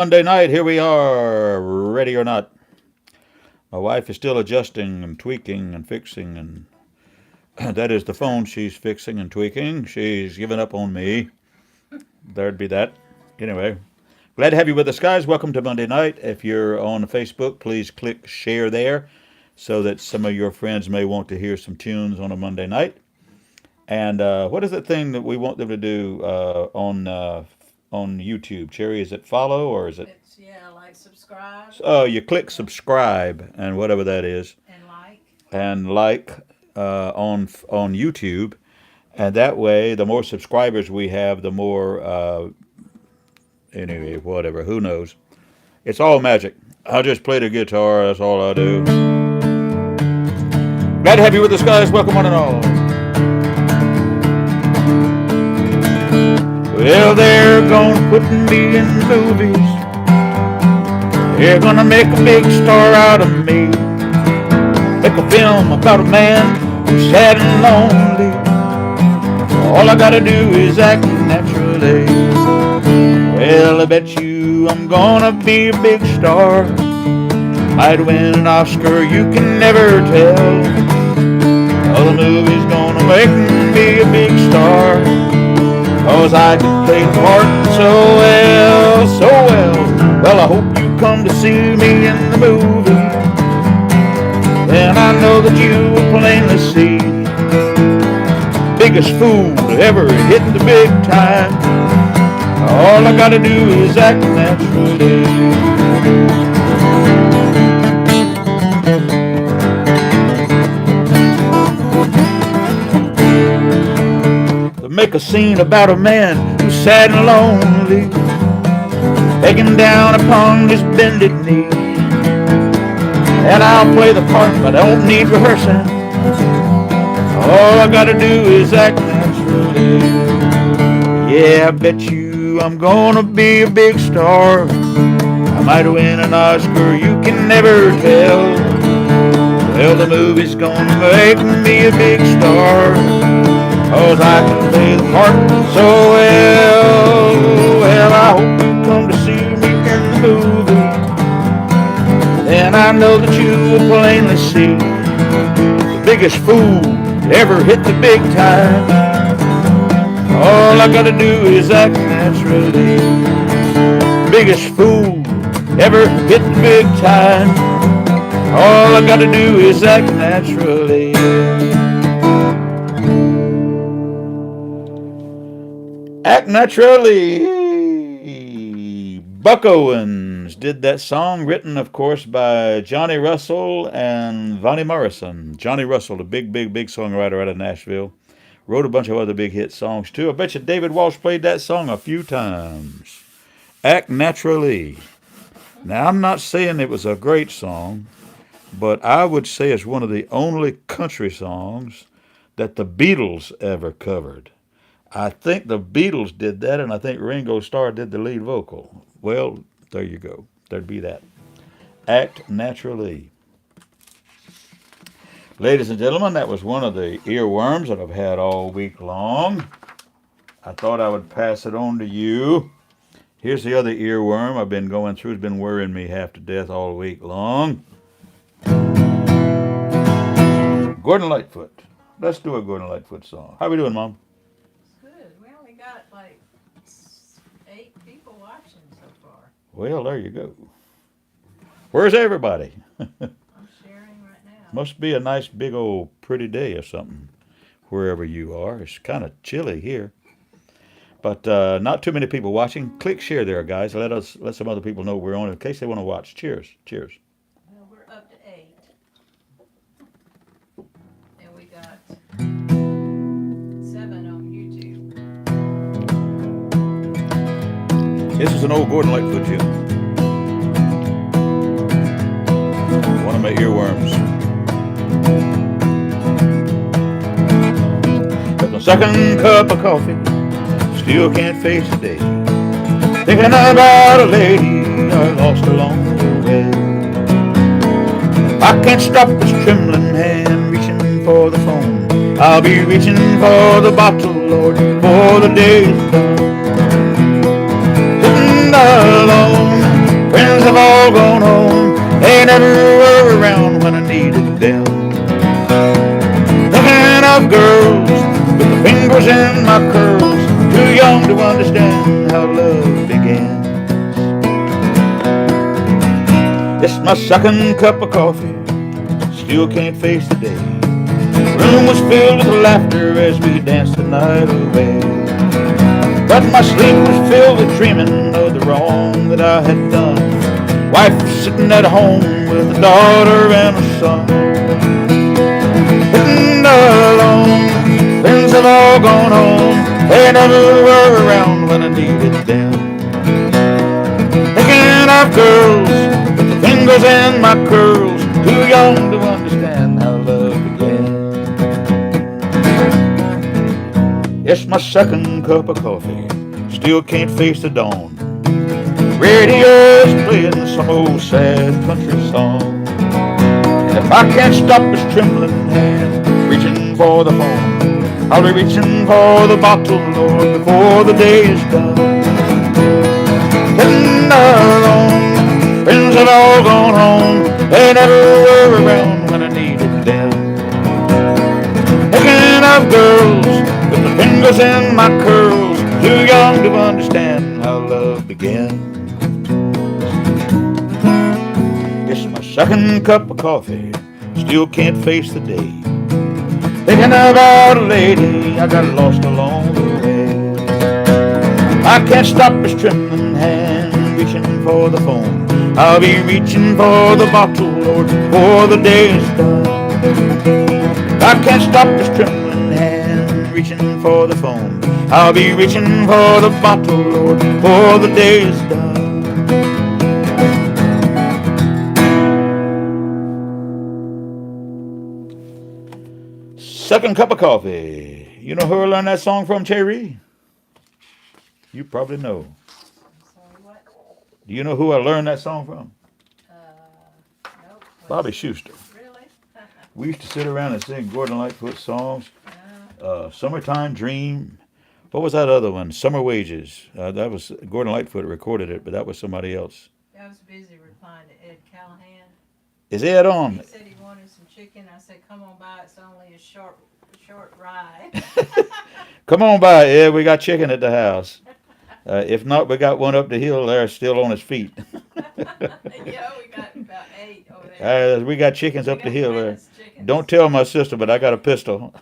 Monday night, here we are, ready or not. My wife is still adjusting and tweaking and fixing, and that is the phone she's fixing and tweaking. She's given up on me. There'd be that. Anyway, glad to have you with us, guys. Welcome to Monday night. If you're on Facebook, please click share there so that some of your friends may want to hear some tunes on a Monday night. And what is that thing that we want them to do on YouTube? Cherry, is it follow or is it? It's like subscribe Oh, you click subscribe and whatever that is, and like. and like on YouTube, and that way, the more subscribers we have, the more anyway, whatever. Who knows? It's all magic. I just play the guitar. That's all I do. Glad to have you with us, guys. Welcome one and all. Well, they're gonna put me in the movies. They're gonna make a big star out of me. Make a film about a man who's sad and lonely. All I gotta do is act naturally. Well, I bet you I'm gonna be a big star. Might win an Oscar, you can never tell. Oh, the movie's gonna make me a big star. 'Cause I can play the part so well, so well. Well, I hope you come to see me in the movie. And I know that you will plainly see biggest fool ever hit the big time. All I gotta do is act naturally. Make a scene about a man who's sad and lonely, begging down upon his bended knee. And I'll play the part, but I don't need rehearsing. All I gotta do is act naturally. Yeah, I bet you I'm gonna be a big star. I might win an Oscar, you can never tell. Well, the movie's gonna make me a big star. 'Cause I can play the part so well. Well, I hope you come to see me in the movie. And I know that you will plainly see the biggest fool ever hit the big time. All I gotta do is act naturally. Biggest fool ever hit the big time. All I gotta do is act naturally. Act naturally. Buck Owens did that song, written, of course, by Johnny Russell and Vonnie Morrison. Johnny Russell, the big songwriter out of Nashville, wrote a bunch of other big hit songs too. I bet you David Walsh played that song a few times. Act Naturally. Now, I'm not saying it was a great song, but I would say it's one of the only country songs that the Beatles ever covered. I think the Beatles did that, and I think Ringo Starr did the lead vocal. Well, there you go. There'd be that. Act Naturally. Ladies and gentlemen, that was one of the earworms that I've had all week long. I thought I would pass it on to you. Here's the other earworm I've been going through. It's been worrying me half to death all week long. Gordon Lightfoot. Let's do a Gordon Lightfoot song. How we doing, Mom? Got like 8 people watching so far. Well, there you go. Where's everybody? I'm sharing right now. Must be a nice big old pretty day or something wherever you are. It's kind of chilly here. But not too many people watching. Click share there, guys. Let some other people know we're on in case they want to watch. Cheers. Cheers. Well, we're up to 8. And we got 7 on YouTube. This is an old Gordon Lightfoot tune. One of my earworms. Got my second cup of coffee. Still can't face the day. Thinking about a lady I lost along the way. I can't stop this trembling hand reaching for the phone. I'll be reaching for the bottle, Lord, before the day is done. Sitting alone It's my second cup of coffee, still can't face the day. The room was filled with laughter as we danced the night away. But my sleep was filled with dreaming of the wrong that I had done. Wife was sitting at home with a daughter and a son. Sitting alone, friends have all gone home. They never were around when I needed them. Thinking of girls with the fingers in my curls, too young to understand how love began. It's my second cup of coffee, still can't face the dawn. Radio's playing some old sad country song. And if I can't stop this trembling hand reaching for the phone, I'll be reaching for the bottle, Lord, before the day is done. Sitting alone, friends have all gone home. They never were around when I needed them. Thinking of girls with the fingers in my curls, too young to understand how love began. It's my second cup of coffee, still can't face the day. Thinking about a lady I got lost along the way. I can't stop this trembling hand reaching for the phone. I'll be reaching for the bottle, Lord, before the day is done. I can't stop this trembling hand reaching for the phone. I'll be reaching for the bottle, Lord, before the day is done. Second cup of coffee. You know who I learned that song from, Cherry? You probably know. Sorry, what? Do you know who I learned that song from? Nope. Bobby Schuster. Really? We used to sit around and sing Gordon Lightfoot songs. Summertime Dream. What was that other one? Summer Wages. That was Gordon Lightfoot recorded it, but that was somebody else. I was busy replying to Ed Callahan. Is Ed on? He said he wanted some chicken. I said, come on by. It's only a short ride. Come on by, Ed. We got chicken at the house. If not, we got one up the hill there still on his feet. Yeah, we got about 8 over there. We got chickens up the hill there. Chickens. Don't tell my sister, but I got a pistol.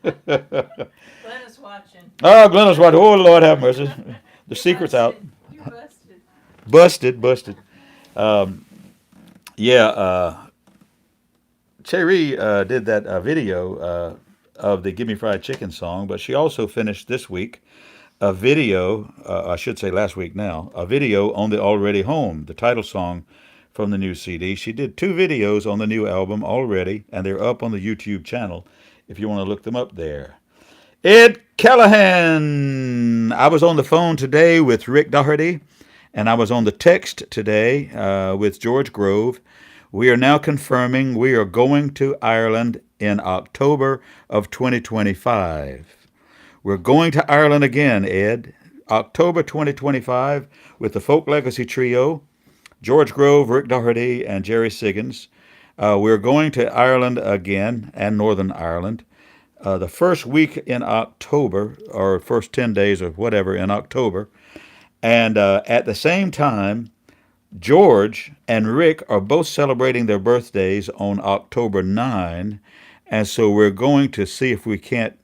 Glenda's watching. Oh, Glenda's watching. Oh, Lord have mercy. The secret's out. You busted. Busted. Cherry did that video of the Give Me Fried Chicken song, but she also finished this week a video, I should say last week now, a video on the Already Home, the title song from the new CD. She did 2 videos on the new album already, and they're up on the YouTube channel if you want to look them up there. Ed Callahan. I was on the phone today with Rick Doherty, and I was on the text today with George Grove. We are now confirming we are going to Ireland in October of 2025. We're going to Ireland again, Ed. October 2025 with the Folk Legacy Trio, George Grove, Rick Doherty, and Jerry Siggins. We're going to Ireland again, and Northern Ireland. The first week in October, or first 10 days or whatever in October. And at the same time, George and Rick are both celebrating their birthdays on October 9. And so we're going to see if we can't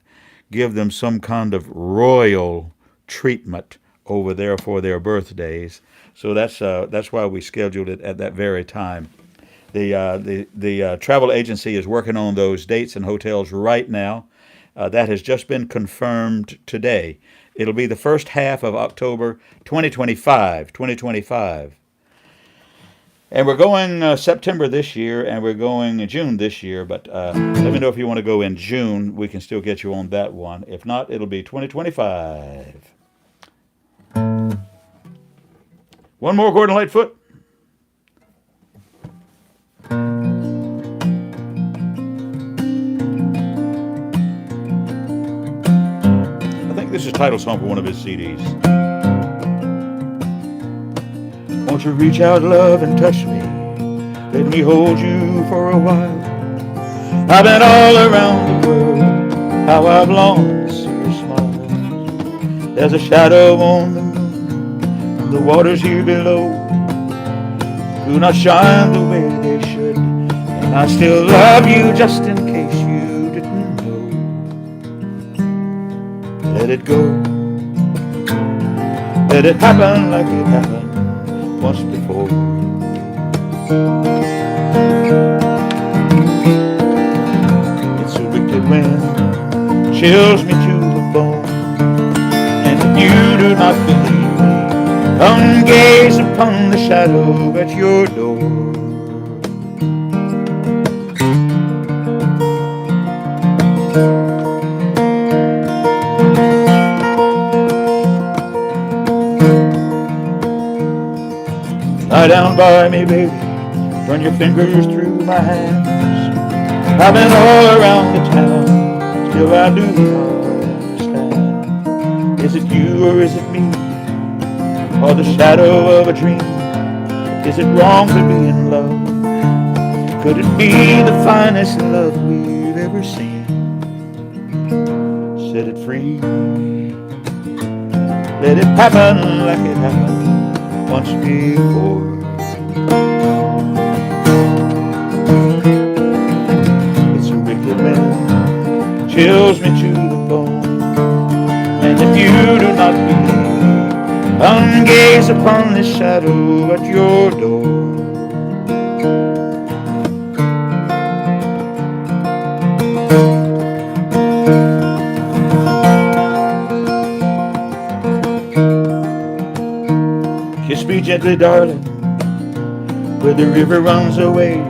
give them some kind of royal treatment over there for their birthdays. So that's why we scheduled it at that very time. The travel agency is working on those dates and hotels right now. That has just been confirmed today. It'll be the first half of October 2025. And we're going September this year, and we're going June this year. But let me know if you want to go in June. We can still get you on that one. If not, it'll be 2025. One more Gordon Lightfoot. I think this is the title song for one of his CDs. Won't you reach out, love, and touch me? Let me hold you for a while. I've been all around the world, how I've longed to see your smile. There's a shadow on the moon, and the waters here below. do not shine the way they should. And I still love you just in case you didn't know. Let it go. Let it happen like it happened once before. It's a wicked wind, chills me to the bone. And if you do not believe me, come gaze upon the shadow at your door. Lie down by me, baby, run your fingers through my hands. I've been all around the town, still I do not understand. Is it you or is it me, or the shadow of a dream? Is it wrong to be in love? Could it be the finest love we've ever seen? Set it free. Let it happen like it happened once before. It's a wicked wind, chills me to the bone. And if you do not believe, come gaze upon this shadow at your door. Kiss me gently, darling, where the river runs away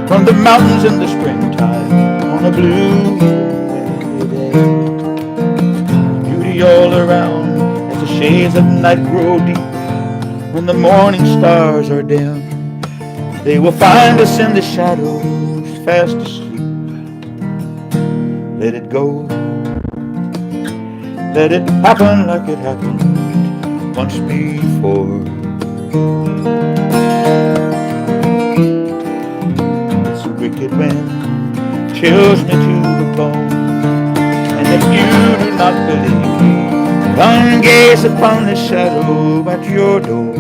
from the mountains in the springtime on a blue windy day. Beauty all around as the shades of night grow deep. When the morning stars are dim, they will find us in the shadows fast asleep. Let it go. Let it happen like it happened once before. It's a wicked wind, chills me to the bone. And if you do not believe me, come gaze upon the shadow at your door.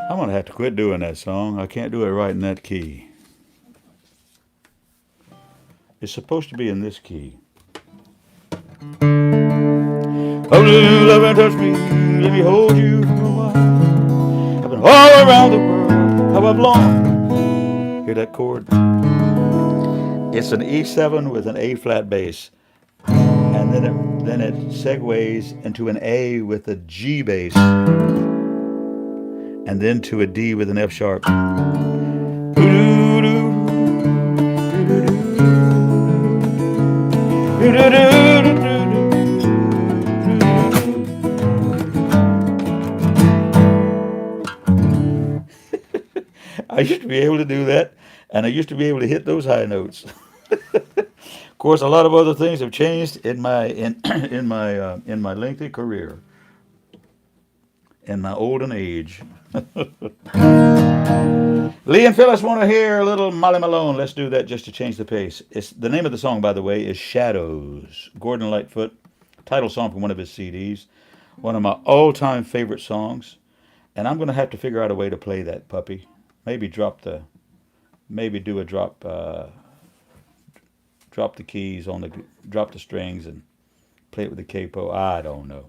I'm going to have to quit doing that song. I can't do it right in that key. It's supposed to be in this key. Oh, love and touch me, let me hold you for a while. I've been all around the world, how I've longed. Hear that chord? It's an E7 with an A flat bass. And then it segues into an A with a G bass. And then to a D with an F sharp. I used to be able to do that, and I used to be able to hit those high notes. Of course, a lot of other things have changed in my lengthy career, in my olden age. Lee and Phyllis want to hear a little Molly Malone. Let's do that just to change the pace. It's the name of the song, by the way, is Shadows. Gordon Lightfoot, title song from one of his CDs. One of my all-time favorite songs. And I'm going to have to figure out a way to play that puppy. Maybe do a drop the keys on drop the strings and play it with the capo. I don't know.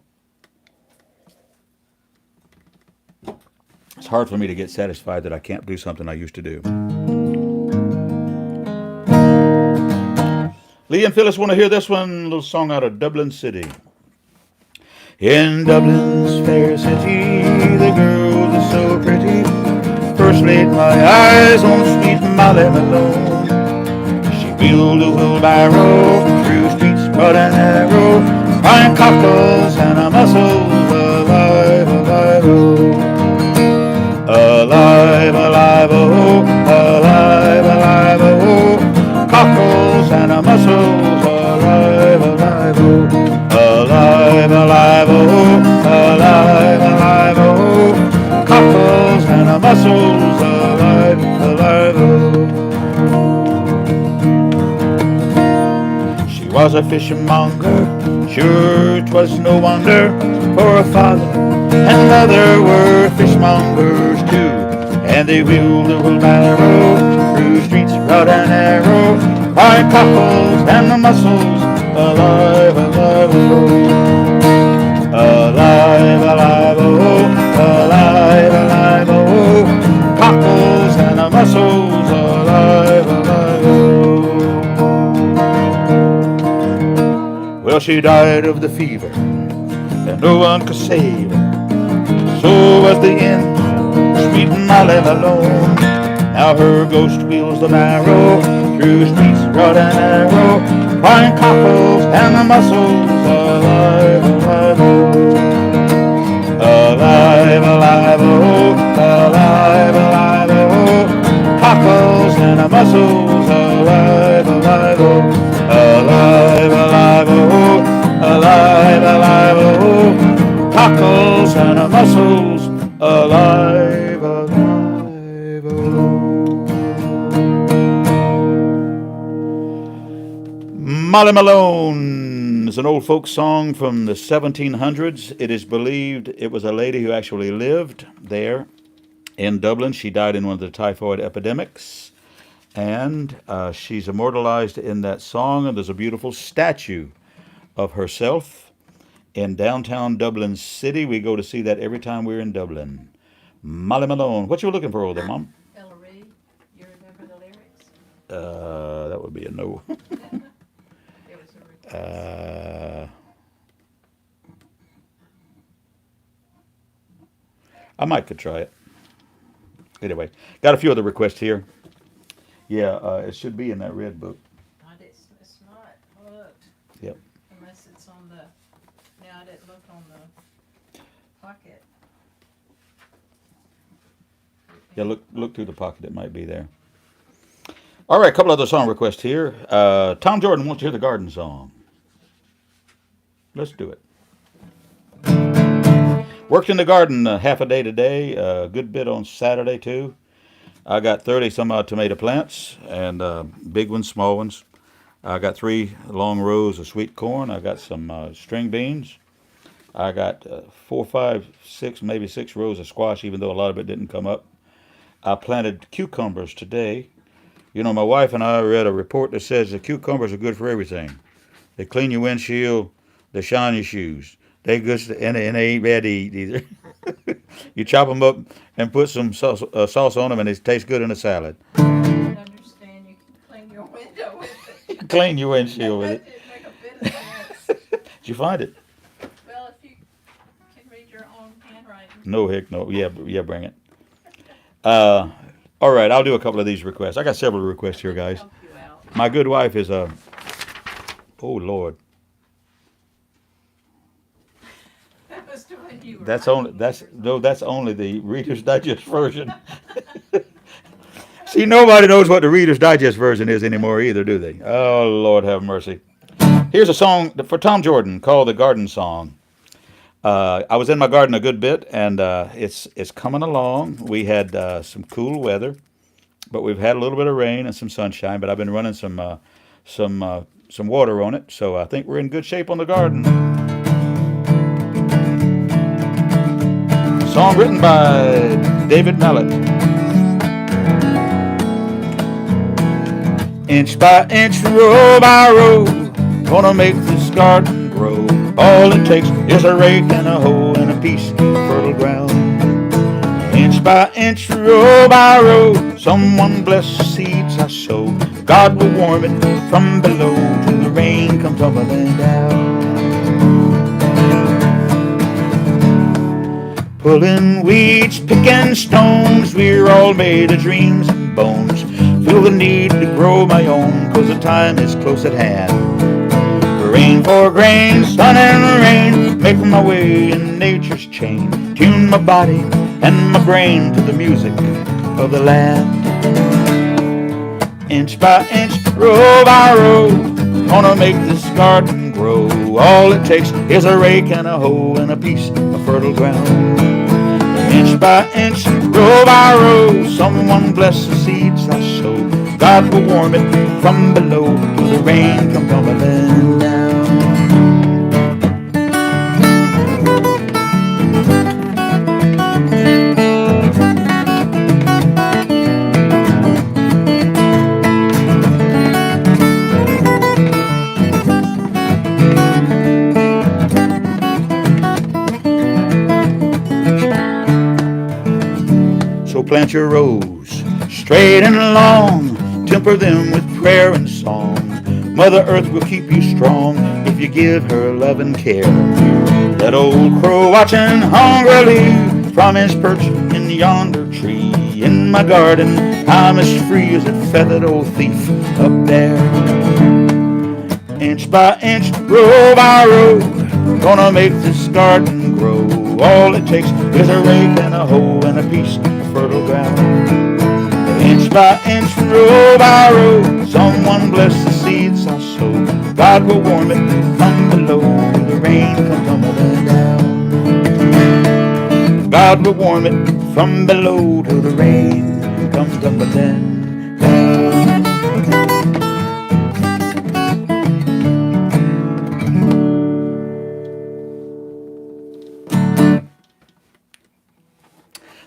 It's hard for me to get satisfied that I can't do something I used to do. Lee and Phyllis want to hear this one, a little song out of Dublin City. In Dublin's fair city, the girls are so pretty. First laid my eyes on sweet Molly Malone. She wheeled a wheelbarrow through streets broad and narrow, buying cocktails and a mussels alive, alive, oh. Alive, alive. the muscles alive, alive. Oh. She was a fishmonger, sure 'twas no wonder, for her father and mother were fishmongers too. And they wheeled the wheelbarrow through streets rough and narrow, by cockles and the mussels alive, alive, oh. Alive, alive, oh, alive, alive, oh. Cockles and the mussels alive, alive, oh. Well, she died of the fever, and no one could save her. So was the end, sweet Molly Malone. Now her ghost wheels the barrow through streets broad and narrow, flying cockles and the mussels alive, alive, oh. Alive, alive, oh, alive, alive, oh. Cockles and the mussels alive, alive, oh. Alive, alive, oh, alive, alive, oh. Cockles and the mussels alive, alive, oh. Molly Malone is an old folk song from the 1700s. It is believed it was a lady who actually lived there in Dublin. She died in one of the typhoid epidemics, and she's immortalized in that song, and there's a beautiful statue of herself in downtown Dublin City. We go to see that every time we're in Dublin. Molly Malone. What you looking for over there, Mom? Ellery, you remember the lyrics? That would be a no. It was a request. I might could try it. Anyway, got a few other requests here. Yeah, it should be in that red book. It's not hooked Yep. unless it's on the, now I didn't look on the pocket. Yeah, look through the pocket. It might be there. All right, a couple other song requests here. Tom Jordan wants to hear the garden song. Let's do it. Worked in the garden half a day today. A good bit on Saturday too. I got 30 some odd tomato plants, and big ones, small ones. I got 3 long rows of sweet corn. I got some string beans. I got 4, 5, 6, maybe 6 rows of squash, even though a lot of it didn't come up. I planted cucumbers today. You know, my wife and I read a report that says the cucumbers are good for everything. They clean your windshield, they shine your shoes. They good, and they ain't bad to eat either. You chop them up and put some sauce on them, and it tastes good in a salad. I didn't understand you could clean your window with it. Clean your windshield with That it. didn't make a bit of sense. Did you find it? Well, if you can read your own handwriting. No, heck no. Yeah, bring it. All right, I'll do a couple of these requests. I got several requests here, guys. Help you out. My good wife is oh Lord. That was when you were That's writing only yours. that's only the Reader's Digest version. See, nobody knows what the Reader's Digest version is anymore either, do they? Oh Lord, have mercy. Here's a song for Tom Jordan called "The Garden Song." I was in my garden a good bit, and it's coming along. We had some cool weather, but we've had a little bit of rain and some sunshine. But I've been running some water on it, so I think we're in good shape on the garden. Song written by David Mallet. Inch by inch, row by row, gonna make this garden grow. All it takes is a rake and a hoe and a piece of fertile ground. Inch by inch, row by row, someone bless the seeds I sow. God will warm it from below till the rain comes tumbling down. Pulling weeds, picking stones, we're all made of dreams and bones. Feel the need to grow my own, 'cause the time is close at hand. Rain for grain, sun and rain, make my way in nature's chain. Tune my body and my brain to the music of the land. Inch by inch, row by row, gonna make this garden grow. All it takes is a rake and a hoe and a piece of fertile ground. Inch by inch, row by row, someone bless the seeds I sow. God will warm it from below till the rain come tumbling down. So plant your rows straight and long, temper them with prayer and song. Mother Earth will keep you strong if you give her love and care. That old crow watching hungrily from his perch in yonder tree. In my garden, I'm as free as that feathered old thief up there. Inch by inch, row by row, gonna make this garden grow. All it takes is a rake and a hoe and a piece of fertile ground. Inch by inch, row by row, someone bless the seeds I sow. God will warm it from below till the rain comes tumbling down. God will warm it from below till the rain comes tumbling down.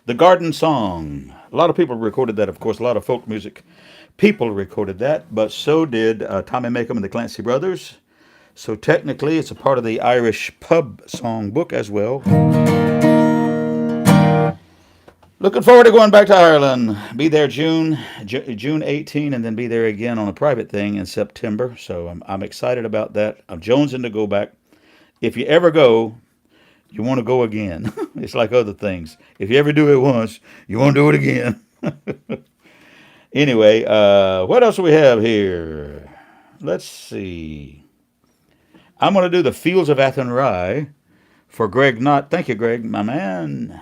The Garden Song. A lot of people recorded that, of course. A lot of folk music people recorded that, but so did Tommy Makem and the Clancy Brothers. So technically, it's a part of the Irish pub song book as well. Looking forward to going back to Ireland. Be there June 18, and then be there again on a private thing in September. So I'm excited about that. I'm jonesing to go back. If you ever go, you want to go again. It's like other things. If you ever do it once, you want to do it again. Anyway, what else do we have here? Let's see. I'm going to do the Fields of Athenry for Greg Knott. Thank you, Greg, my man.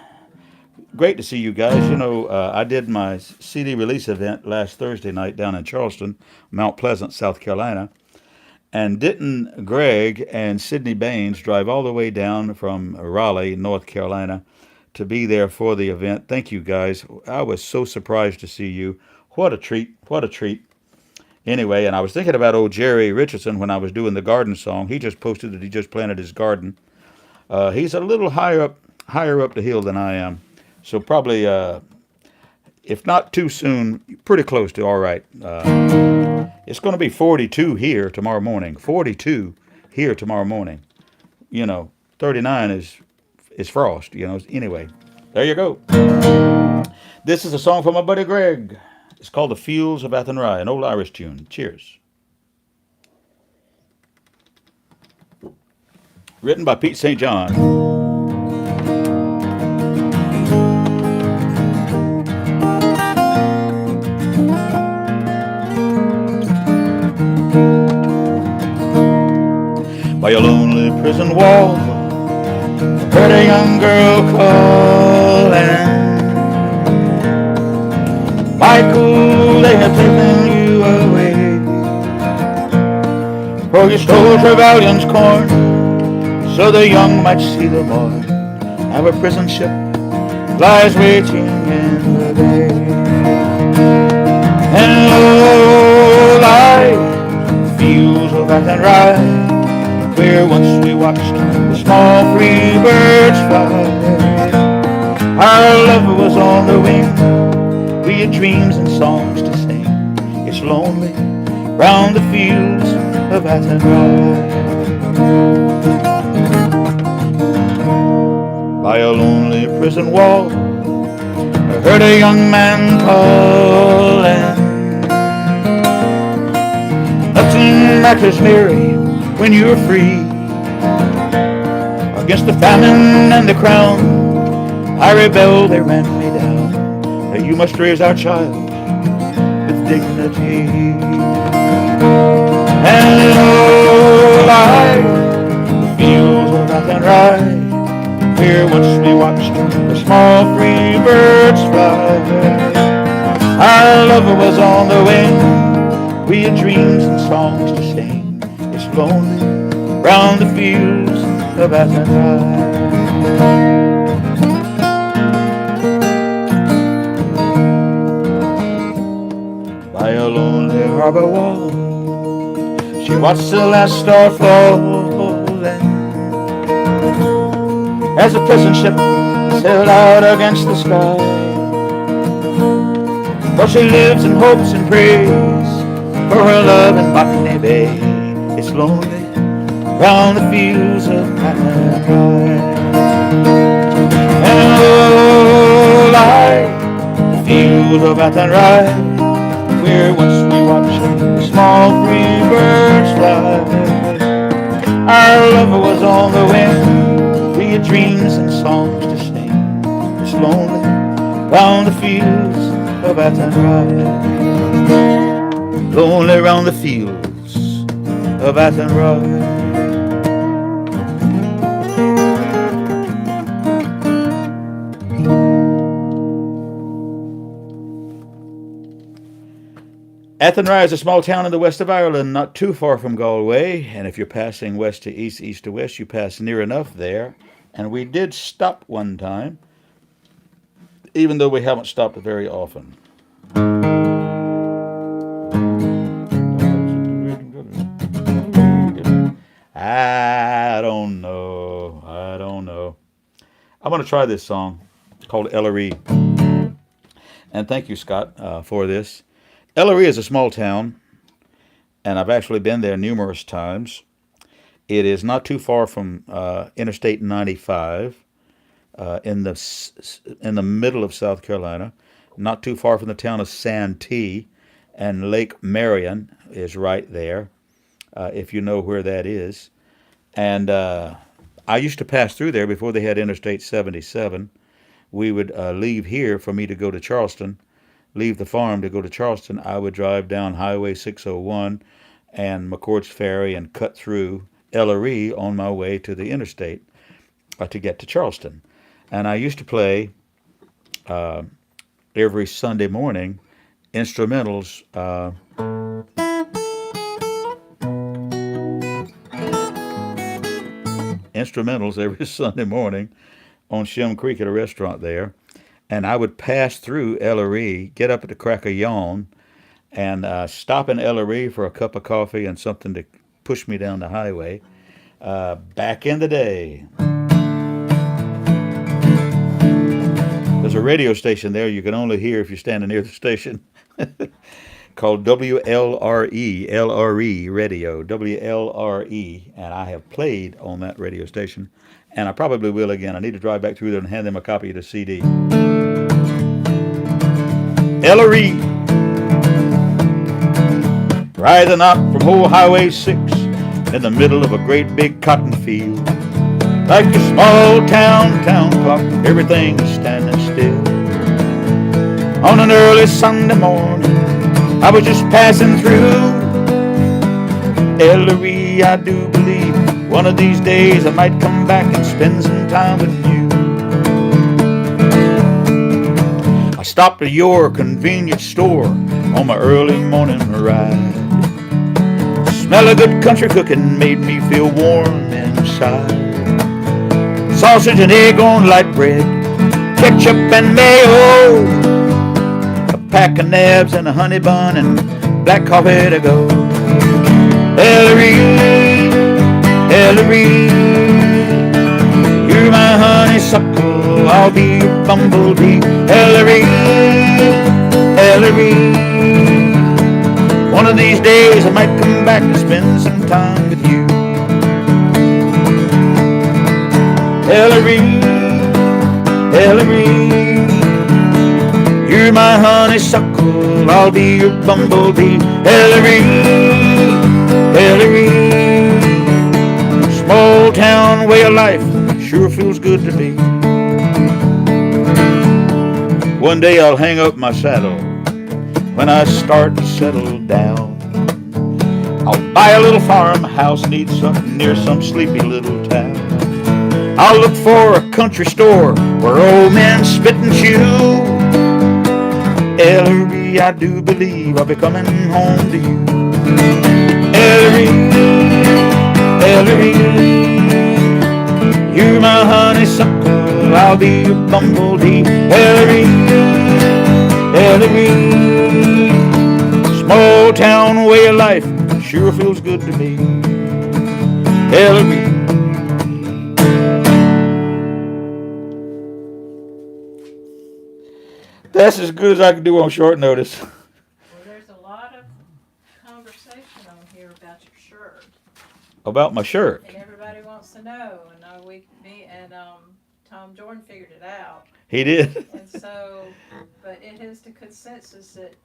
Great to see you guys. You know, I did my CD release event last Thursday night down in Charleston, Mount Pleasant, South Carolina. And didn't Greg and Sidney Baines drive all the way down from Raleigh, North Carolina, to be there for the event? Thank you, guys. I was so surprised to see you. What a treat. What a treat. Anyway, and I was thinking about old Jerry Richardson when I was doing the garden song. He just posted that he just planted his garden. He's a little higher up the hill than I am. So probably, if not too soon, pretty close to all right. It's going to be 42 here tomorrow morning. 42 here tomorrow morning. You know, 39 is frost, you know. Anyway, there you go. This is a song from my buddy Greg. It's called The Fields of Athenry, an old Irish tune. Cheers. Written by Pete St. John. By a lonely prison wall, heard a young girl calling, Michael, they have taken you away, for you stole Trevelyan's corn, so the young might see the morn. Our prison ship lies waiting in the bay, and lo, lie fields of Athenry, where once we watched the small free birds fly. Our love was on the wing, we had dreams and songs to sing. It's lonely round the fields of Athenry. By a lonely prison wall, I heard a young man calling, nothing matters, Mary, when you're free. Against the famine and the crown, I rebelled, they ran me down. Now you must raise our child with dignity. And lo, lie the fields of Athenry, where once we watched the small free birds fly. Our love was on the wing, we had dreams and songs to sing. It's lonely round the fields of Athenry. harbor wall. She watched the last star falling as the prison ship sailed out against the sky. For she lives in hopes and prays for her love in Botany Bay. It's lonely round the fields of Athenry. And oh, lie, the fields of Athenry, where once we watched the small free birds fly. Our love was on the wing, we had dreams and songs to sing. It's lonely round the fields of Athenry. Lonely round the fields of Athenry. Athenry is a small town in the west of Ireland, not too far from Galway, and if you're passing west to east, east to west, you pass near enough there. And we did stop one time, even though we haven't stopped very often. I don't know. I'm going to try this song. It's called Ellery. And thank you, Scott, for this. Ellery is a small town, and I've actually been there numerous times. It is not too far from Interstate 95 in the middle of South Carolina, not too far from the town of Santee, and Lake Marion is right there, if you know where that is. And I used to pass through there before they had Interstate 77. We would leave here for me to go to Charleston. Leave the farm to go to Charleston. I would drive down Highway 601 and McCord's Ferry and cut through Ellery on my way to the interstate to get to Charleston. And I used to play every Sunday morning instrumentals. Instrumentals every Sunday morning on Shem Creek at a restaurant there. And I would pass through Ellery, get up at the crack of dawn, and stop in Ellery for a cup of coffee and something to push me down the highway. Back in the day. There's a radio station there you can only hear if you're standing near the station called WLRE, LRE Radio, WLRE, and I have played on that radio station, and I probably will again. I need to drive back through there and hand them a copy of the CD. Ellery, rising up from old Highway 6 in the middle of a great big cotton field. Like a small town clock, everything is standing still. On an early Sunday morning, I was just passing through Ellery. I do believe one of these days I might come back and spend some time with you. I stopped at your convenience store on my early morning ride. The smell of good country cooking made me feel warm inside. Sausage and egg on light bread, ketchup and mayo, a pack of nabs and a honey bun and black coffee to go. Ellery, Ellery, you're my honeysuckle, I'll be your bumblebee. Ellery, Ellery, one of these days I might come back and spend some time with you. Ellery, Ellery, you're my honeysuckle, I'll be your bumblebee. Ellery, Ellery, small town way of life sure feels good to me. One day I'll hang up my saddle when I start to settle down. I'll buy a little farmhouse, need something near some sleepy little town. I'll look for a country store where old men spit and chew. Ellery, I do believe I'll be coming home to you. Ellery, Ellery, you're my honeysuckle, I'll be your bumblebee. Ellery, Ellery, small town way of life sure feels good to me. Hallelujah. That's as good as I can do on short notice. Well, there's a lot of conversation on here about your shirt. About my shirt. And everybody wants to know. And me and Tom Jordan figured it out. He did. And so, but it is the consensus that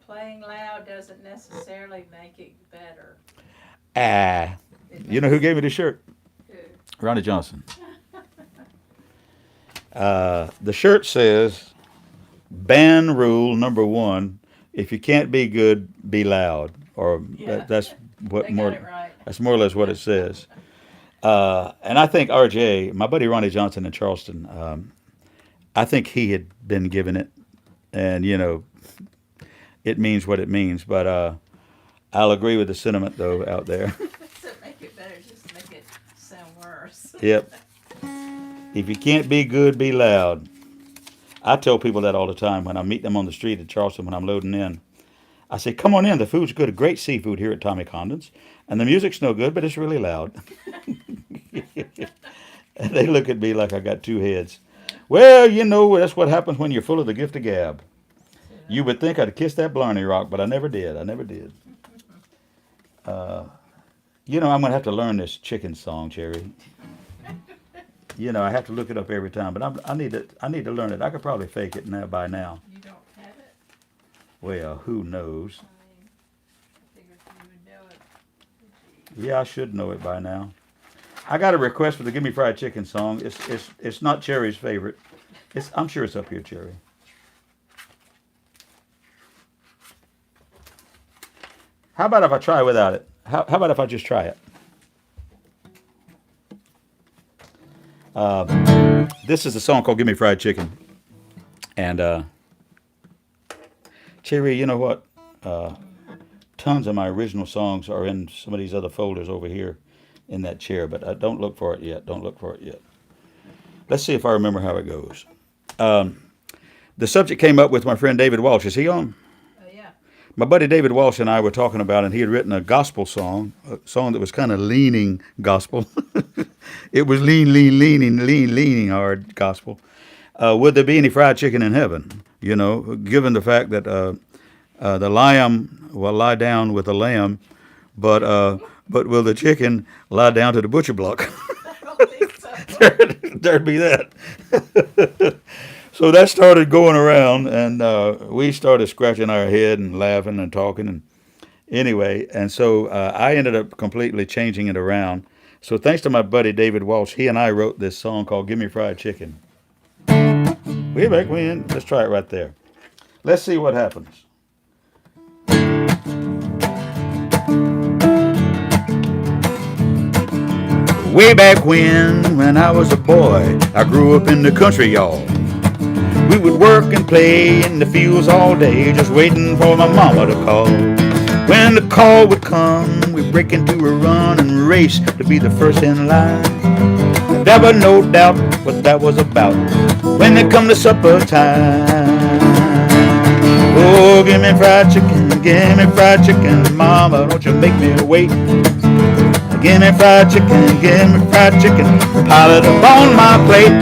playing loud doesn't necessarily make it better. You know who gave me the shirt? Who? Ronnie Johnson. The shirt says, band rule number 1, if you can't be good, be loud. Or Yeah. that's what They more. got it right. That's more or less what it says. And I think RJ, my buddy Ronnie Johnson in Charleston, I think he had been given it, and you know, it means what it means. But I'll agree with the sentiment though out there. Doesn't make it better, just make it sound worse. Yep. If you can't be good, be loud. I tell people that all the time when I meet them on the street at Charleston when I'm loading in. I say, come on in. The food's good. Great seafood here at Tommy Condon's. And the music's no good, but it's really loud. And they look at me like I got 2 heads. Well, you know, that's what happens when you're full of the gift of gab. You would think I'd kiss that Blarney Rock, but I never did. I never did. You know, I'm going to have to learn this chicken song, Cherry. You know, I have to look it up every time, but I need to learn it. I could probably fake it by now. You don't have it? Well, who knows? I mean, I figured you would know it. Yeah, I should know it by now. I got a request for the Gimme Fried Chicken song. It's not Cherry's favorite. I'm sure it's up here, Cherry. How about if I try without it? How about if I just try it? This is a song called Gimme Fried Chicken. And Cherry, you know what? Tons of my original songs are in some of these other folders over here in that chair, but don't look for it yet. Don't look for it yet. Let's see if I remember how it goes. The subject came up with my friend David Walsh. Is he on? Yeah. My buddy David Walsh and I were talking about it, and he had written a gospel song, a song that was kind of leaning gospel. It was leaning hard gospel. Would there be any fried chicken in heaven? You know, given the fact that the lamb will lie down with the lamb, but will the chicken lie down to the butcher block? I don't think so. There'd be that. So that started going around, and we started scratching our head and laughing and talking. And anyway, and so I ended up completely changing it around. So thanks to my buddy David Walsh, he and I wrote this song called Gimme Fried Chicken. Way back when. Let's try it right there. Let's see what happens. Way back when I was a boy, I grew up in the country, y'all. We would work and play in the fields all day, just waiting for my mama to call. When the call would come, we'd break into a run and race to be the first in line. There was no doubt what that was about when it come to supper time. Oh, give me fried chicken, mama, don't you make me wait. Give me fried chicken, pile it up on my plate.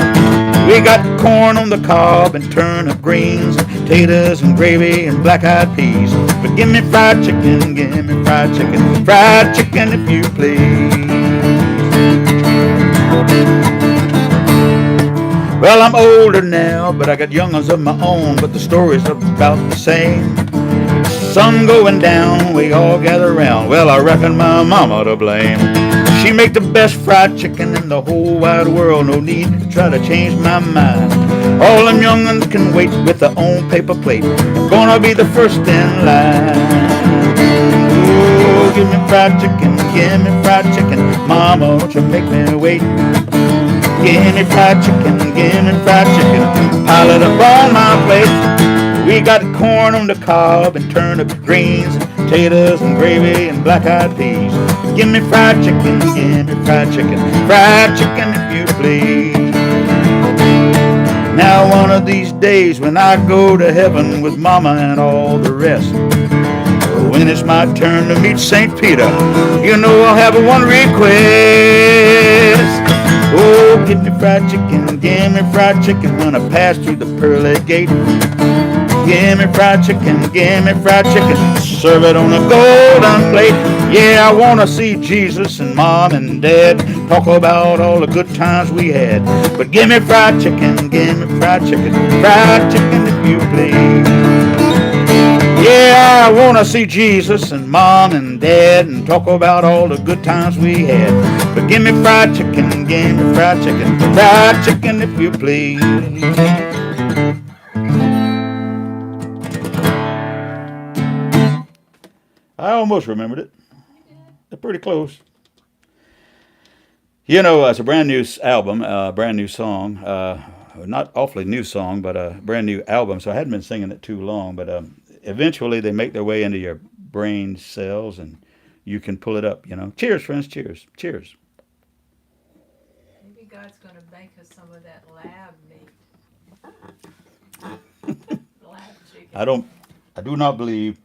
We got corn on the cob and turnip greens, and potatoes and gravy and black-eyed peas. But give me fried chicken if you please. Well, I'm older now, but I got young ones of my own, but the story's about the same. Sun going down, we all gather round. Well, I reckon my mama to blame. She make the best fried chicken in the whole wide world. No need to try to change my mind. All them young'uns can wait with their own paper plate. Gonna be the first in line. Oh, give me fried chicken, mama, don't you make me wait. Give me fried chicken, pile it up on my plate. We got corn on the cob and turnip greens, and potatoes and gravy and black-eyed peas. Give me fried chicken if you please. Now one of these days when I go to heaven with mama and all the rest, When it's my turn to meet St. Peter, you know I'll have one request. Oh, give me fried chicken, give me fried chicken when I pass through the pearly gate. Give me fried chicken, give me fried chicken, serve it on a golden plate. Yeah, I want to see Jesus and Mom and Dad talk about all the good times we had. But give me fried chicken, give me fried chicken if you please. Yeah, I want to see Jesus and Mom and Dad and talk about all the good times we had. But give me fried chicken if you please. I almost remembered it. They're pretty close. You know, it's a brand new album, brand new song. Not awfully new song, but a brand new album. So I hadn't been singing it too long. But eventually they make their way into your brain cells and you can pull it up, you know. Cheers, friends. Cheers. Cheers. Maybe God's going to make us some of that lab meat. Lab chicken. I do not believe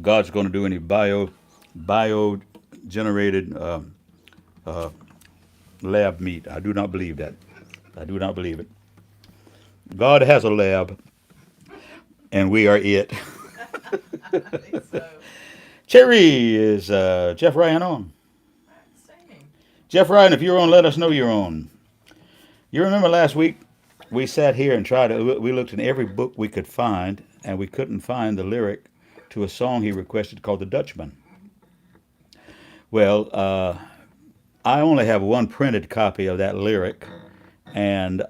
God's going to do any bio-generated lab meat. I do not believe that. I do not believe it. God has a lab, and we are it. I think so. Cherry, is Jeff Ryan on? Same. Jeff Ryan, if you're on, let us know you're on. You remember last week we sat here and we looked in every book we could find, and we couldn't find the lyric to a song he requested called The Dutchman. Well, I only have one printed copy of that lyric, and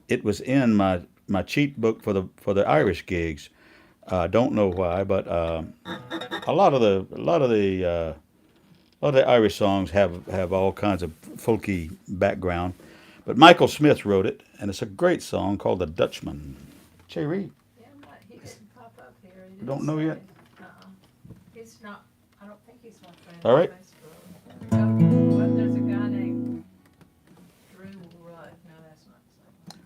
it was in my cheat book for the Irish gigs. Don't know why, but a lot of the Irish songs have all kinds of folky background. But Michael Smith wrote it, and it's a great song called The Dutchman. Cherry. He didn't pop up here. He Don't didn't know say. yet? He's not, I don't think he's my friend All right. on Facebook. Well, there's a guy named Drew Rudd. No, that's not the same.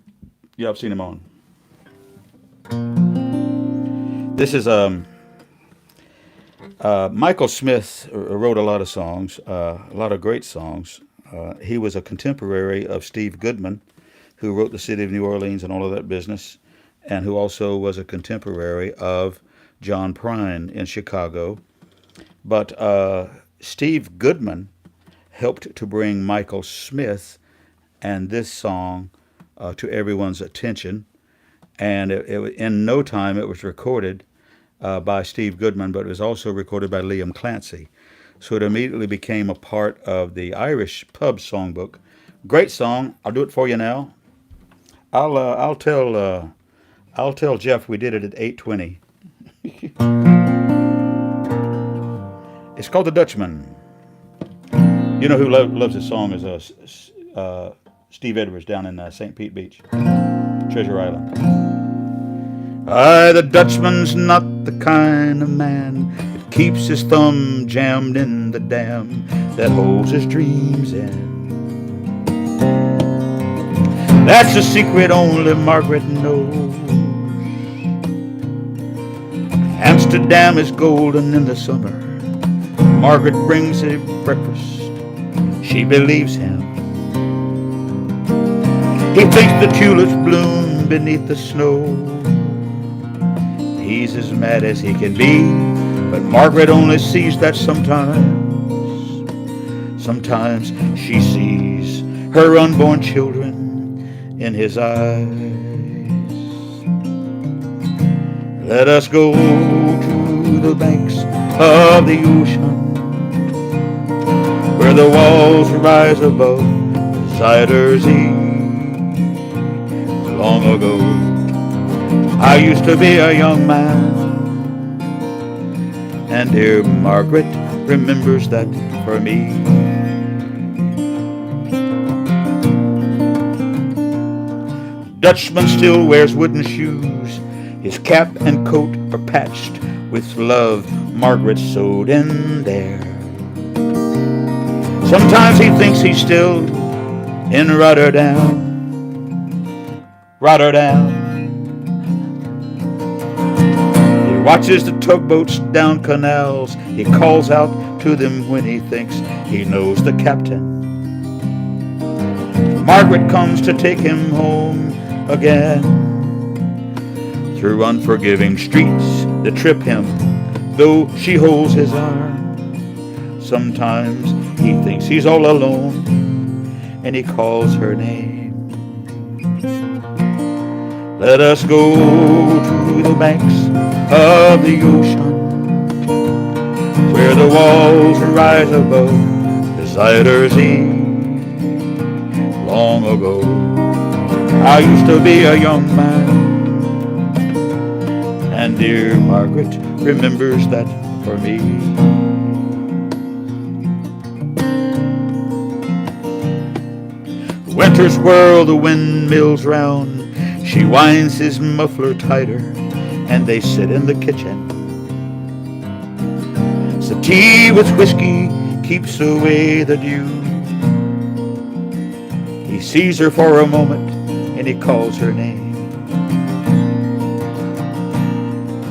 Yeah, I've seen him on. This is Michael Smith wrote a lot of songs, a lot of great songs. He was a contemporary of Steve Goodman, who wrote The City of New Orleans and all of that business, and who also was a contemporary of John Prine in Chicago. But Steve Goodman helped to bring Michael Smith and this song to everyone's attention. And in no time it was recorded by Steve Goodman, but it was also recorded by Liam Clancy. So it immediately became a part of the Irish pub songbook. Great song. I'll do it for you now. I'll tell Jeff we did it at 8:20. It's called The Dutchman. You know who loves this song is Steve Edwards down in St. Pete Beach, Treasure Island. Aye, the Dutchman's not the kind of man that keeps his thumb jammed in the dam that holds his dreams in. That's a secret only Margaret knows. Amsterdam is golden in the summer. Margaret brings a breakfast. She believes him. He thinks the tulips bloom beneath the snow. He's as mad as he can be, but Margaret only sees that sometimes. Sometimes she sees her unborn children in his eyes. Let us go to the banks of the ocean, where the walls rise above Zuyder's Zee. Long ago, I used to be a young man, and dear Margaret remembers that for me. Dutchman still wears wooden shoes. His cap and coat are patched with love Margaret sewed in there. Sometimes he thinks he's still in Rotterdam. Rotterdam. He watches the tugboats down canals. He calls out to them when he thinks he knows the captain. Margaret comes to take him home again. Through unforgiving streets that trip him, though she holds his arm. Sometimes he thinks he's all alone, and he calls her name. Let us go to the banks of the ocean, where the walls rise above the Zuyder's Zee. Long ago, I used to be a young man, and dear Margaret remembers that for me. Winters whirl the windmills round. She winds his muffler tighter, and they sit in the kitchen. Some tea with whiskey keeps away the dew. He sees her for a moment, and he calls her name.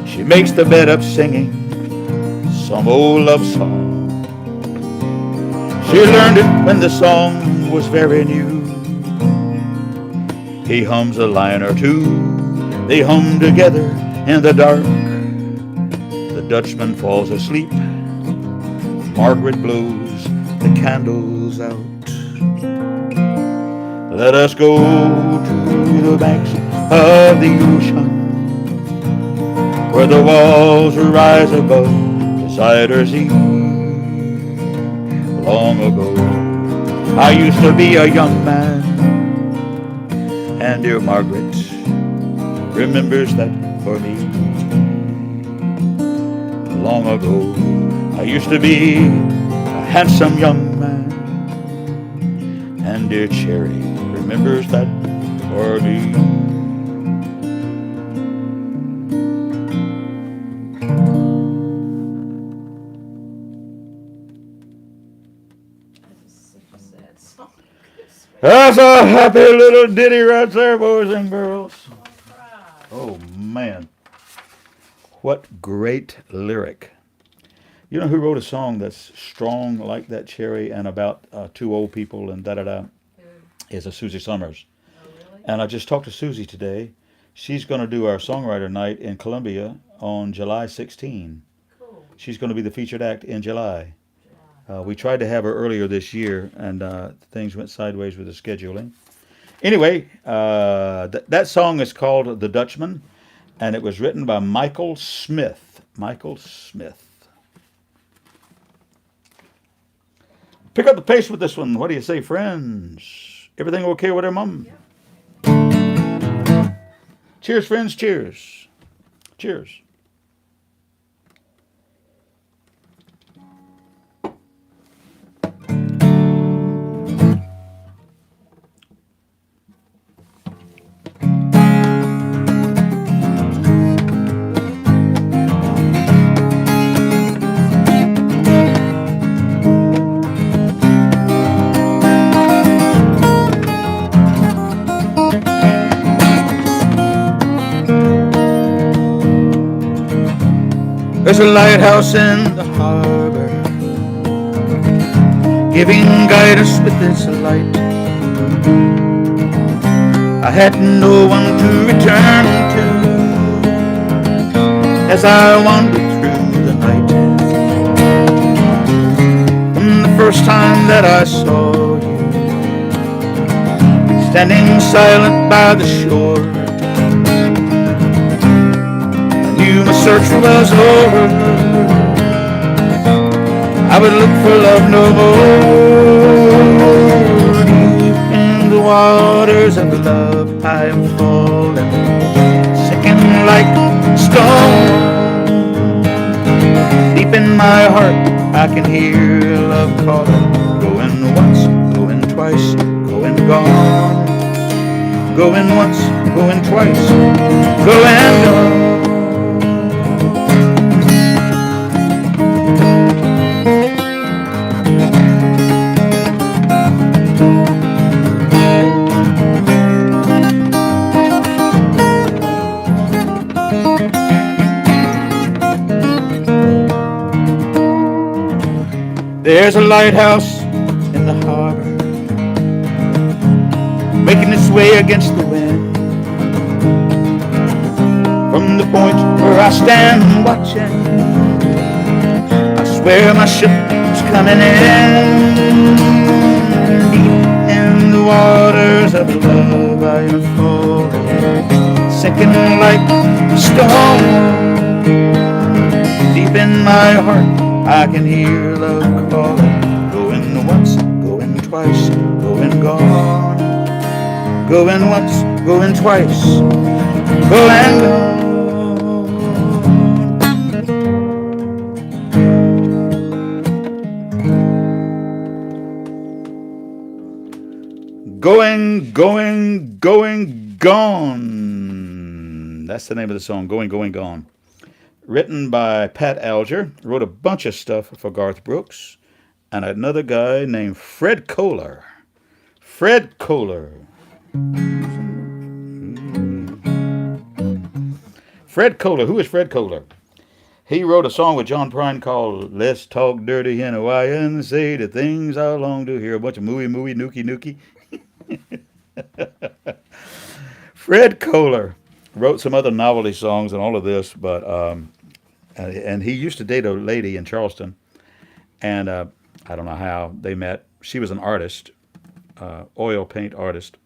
She makes the bed up singing some old love song. She learned it when the song was very new. He hums a line or two. They hum together in the dark. The Dutchman falls asleep. Margaret blows the candles out. Let us go to the banks of the ocean, where the walls rise above the Zuyder's Zee. Long ago, I used to be a young man, and dear Margaret remembers that for me. Long ago, I used to be a handsome young man, and dear Cherry remembers that for me. That's a happy little ditty right there, boys and girls. Oh, man. What great lyric. You know who wrote a song that's strong like that, Cherry, and about two old people and da-da-da? Is a Susie Summers. Oh, really? And I just talked to Susie today. She's going to do our songwriter night in Columbia on July 16. Cool. She's going to be the featured act in July. We tried to have her earlier this year, and things went sideways with the scheduling. Anyway, that song is called The Dutchman, and it was written by Michael Smith. Michael Smith. Pick up the pace with this one. What do you say, friends? Everything okay with her, Mom? Yeah. Cheers, friends. Cheers. Cheers. There's a lighthouse in the harbor, giving guidance with its light. I had no one to return to as I wandered through the night. From the first time that I saw you, standing silent by the shore, my search was over. I would look for love no more. Deep in the waters of love I am falling, sinking like stone. Deep in my heart I can hear love calling, going once, going twice, going gone. Going once, going twice, going gone. There's a lighthouse in the harbor, making its way against the wind. From the point where I stand watching, I swear my ship is coming in. Deep in the waters of love I am falling, sinking like a stone. Deep in my heart I can hear love calling, going once, going twice, going gone. Going once, going twice, going gone. Going, gone. That's the name of the song, Going, Gone. Written by Pat Alger, wrote a bunch of stuff for Garth Brooks, and another guy named Fred Kohler. Fred Kohler. Fred Kohler. Who is Fred Kohler? He wrote a song with John Prine called Let's Talk Dirty in Hawaii and Say the Things I Long to Hear. A bunch of mooey, nookie. Fred Kohler wrote some other novelty songs and all of this, but and he used to date a lady in Charleston, and I don't know how they met. She was an artist, oil paint artist.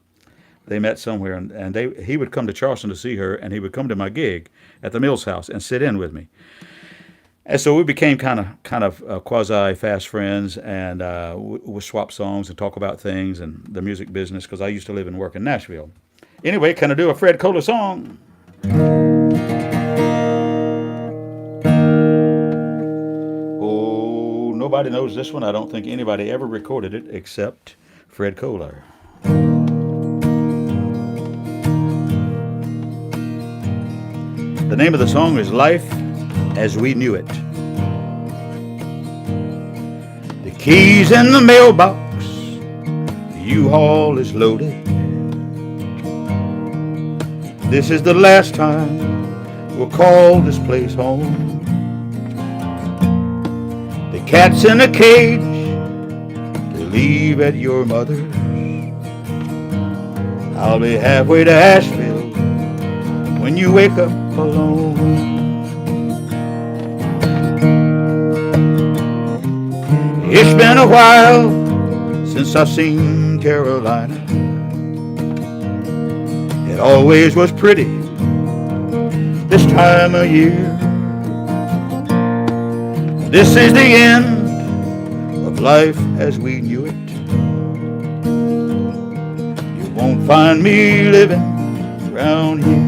They met somewhere, and he would come to Charleston to see her, and he would come to my gig at the Mills House and sit in with me. And so we became kind of quasi fast friends, and we swap songs and talk about things and the music business, because I used to live and work in Nashville. Anyway, can I do a Fred Kohler song? Oh, nobody knows this one. I don't think anybody ever recorded it except Fred Kohler. The name of the song is Life as We Knew It. The keys in the mailbox, the U-Haul is loaded. This is the last time we'll call this place home. The cat's in a cage, they leave at your mother's. I'll be halfway to Asheville when you wake up alone. It's been a while since I've seen Carolina. It always was pretty this time of year. This is the end of life as we knew it. You won't find me living around here.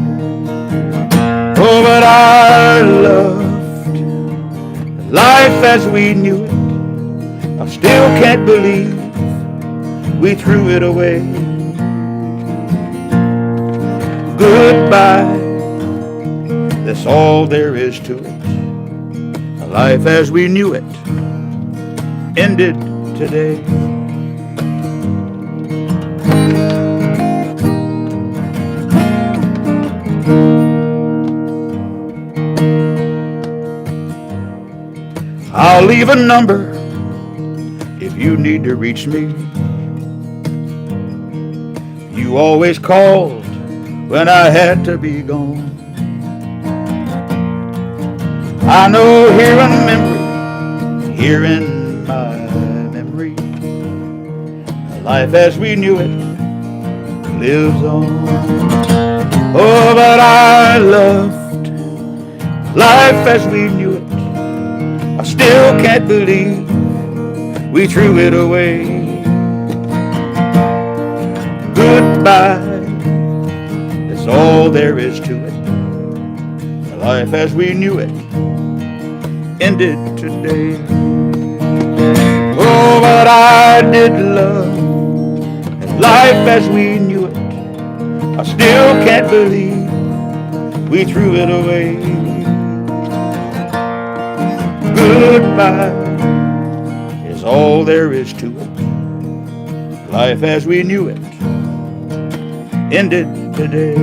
Oh, but I loved life as we knew it. I still can't believe we threw it away. Goodbye, that's all there is to it. Life as we knew it ended today. I'll leave a number if you need to reach me. You always called when I had to be gone. I know here in my memory, life as we knew it lives on. Oh, but I loved life as we knew it. I still can't believe we threw it away. Goodbye, that's all there is to it. Life as we knew it ended today. Oh, but I did love life as we knew it. I still can't believe we threw it away. Goodbye is all there is to it. Life as we knew it ended today.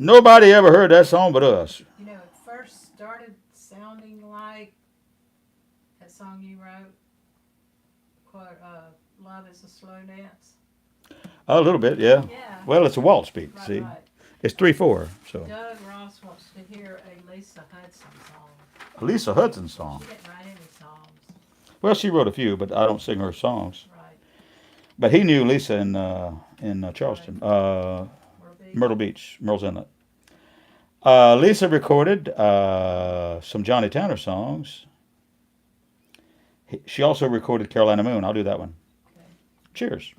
Nobody ever heard that song but us. You know, it first started sounding like that song you wrote, quote, "Love is a slow dance." A little bit, yeah. Yeah. Well, it's a waltz beat, Right, see? right. It's 3/4, so. Doug Ross wants to hear a Lisa Hudson song. Lisa Hudson song. She didn't write any songs. Well, she wrote a few, but I don't sing her songs. Right. But he knew Lisa in Charleston, Myrtle Beach, Merle's Inlet. Lisa recorded some Johnny Tanner songs. She also recorded Carolina Moon. I'll do that one. Okay. Cheers.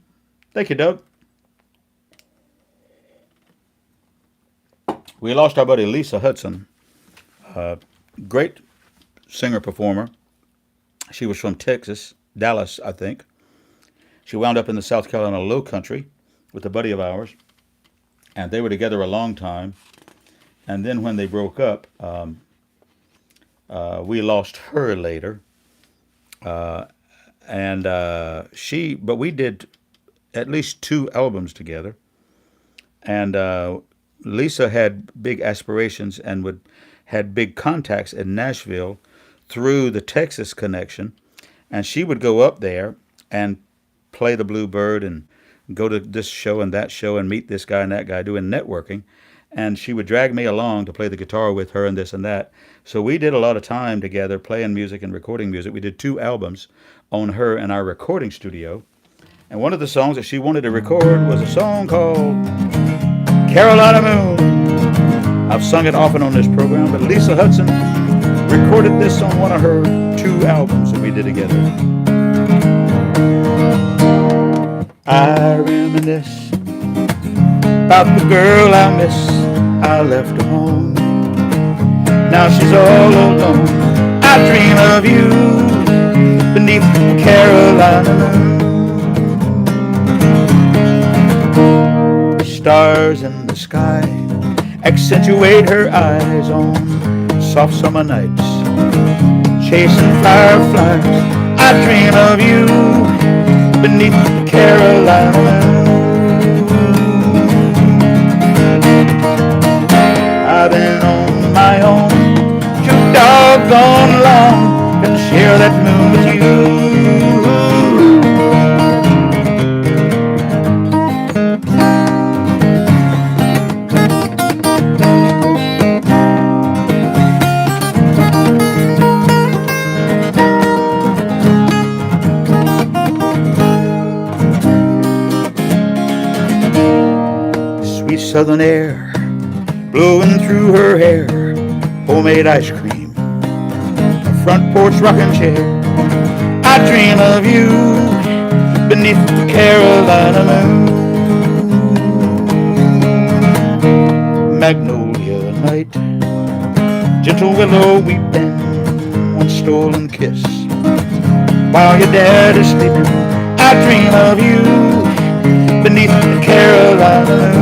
Thank you, Doug. We lost our buddy Lisa Hudson, great singer-performer. She was from Texas, Dallas, I think. She wound up in the South Carolina Low Country with a buddy of ours, and they were together a long time. And then when they broke up, we lost her later. But we did at least 2 albums together. And Lisa had big aspirations and had big contacts in Nashville through the Texas connection. And she would go up there and play the Bluebird and go to this show and that show and meet this guy and that guy doing networking. And she would drag me along to play the guitar with her and this and that. So we did a lot of time together playing music and recording music. We did 2 albums on her in our recording studio. And one of the songs that she wanted to record was a song called Carolina Moon. I've sung it often on this program, but Lisa Hudson recorded this on one of her 2 albums that we did together. I reminisce about the girl I miss. I left her home. Now she's all alone. I dream of you beneath the Carolina moon. Stars in the sky accentuate her eyes on soft summer nights, chasing fireflies. I dream of you beneath the Carolina moon. I've been on my own too doggone long to share that moon with you. Sweet southern air blowing through her hair, homemade ice cream, a front porch rocking chair. I dream of you beneath the Carolina moon. Magnolia night, gentle willow weeping, one stolen kiss while your dad is sleeping. I dream of you beneath the Carolina moon.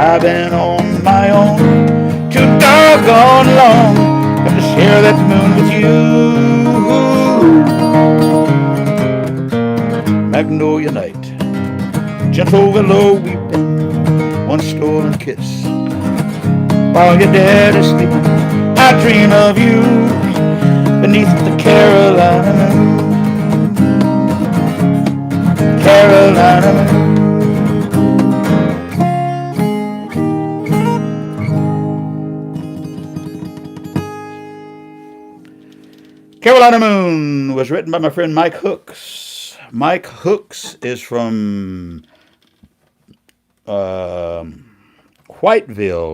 I've been on my own too doggone long to share that moon with you. Magnolia night, gentle willow weeping, one stolen kiss while your dad is sleeping. I dream of you beneath the Carolina moon. Carolina moon. Carolina Moon was written by my friend Mike Hooks. Mike Hooks is from Whiteville,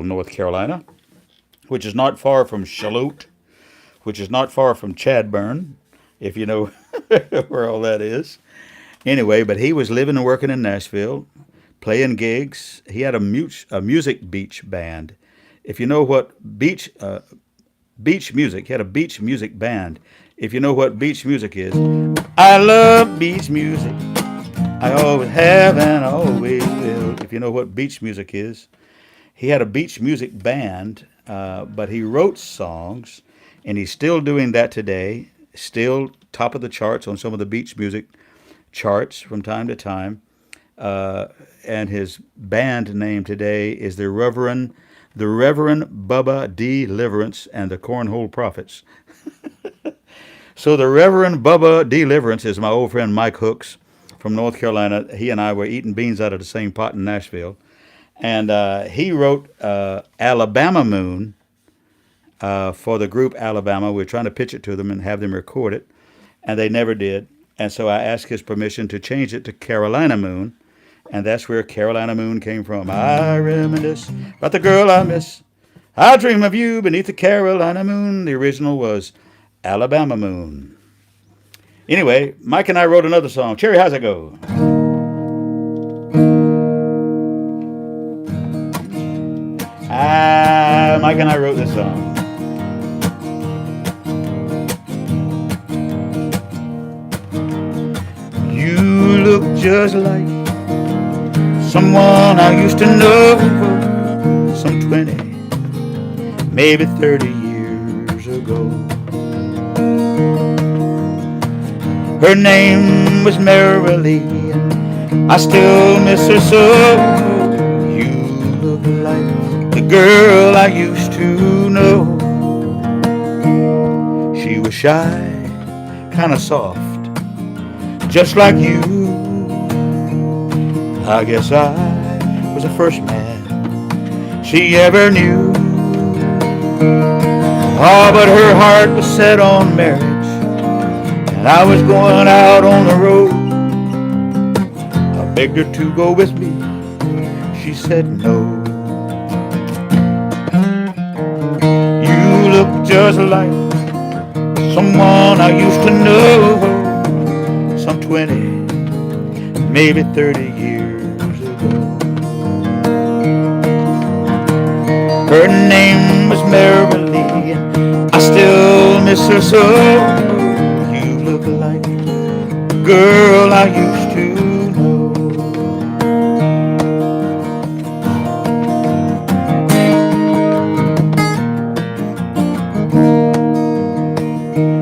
North Carolina, which is not far from Charlotte, which is not far from Chadburn, if you know where all that is. Anyway, but he was living and working in Nashville, playing gigs. He had a music beach band. If you know what beach music, he had a beach music band. If you know what beach music is, I love beach music. I always have and always will. If you know what beach music is, he had a beach music band, but he wrote songs, and he's still doing that today. Still top of the charts on some of the beach music charts from time to time. and his band name today is the Reverend Bubba Deliverance and the Cornhole Prophets. So the Reverend Bubba Deliverance is my old friend Mike Hooks from North Carolina. He and I were eating beans out of the same pot in Nashville, and he wrote Alabama Moon for the group Alabama. We were trying to pitch it to them and have them record it, and they never did. And so I asked his permission to change it to Carolina Moon, and that's where Carolina Moon came from. I reminisce about the girl I miss. I dream of you beneath the Carolina moon. The original was Alabama Moon. Anyway, Mike and I wrote another song. Cherry, how's it go? Mike and I wrote this song. You look just like someone I used to know some 20, maybe 30 years ago. Her name was Marilee, and I still miss her so. You look like the girl I used to know. She was shy, kinda soft, just like you. I guess I was the first man she ever knew. Oh, but her heart was set on marriage, and I was going out on the road. I begged her to go with me. She said no. You look just like someone I used to know some 20, maybe 30 years ago. Her name was Marilee, and I still miss her so. You look like the girl I used to know.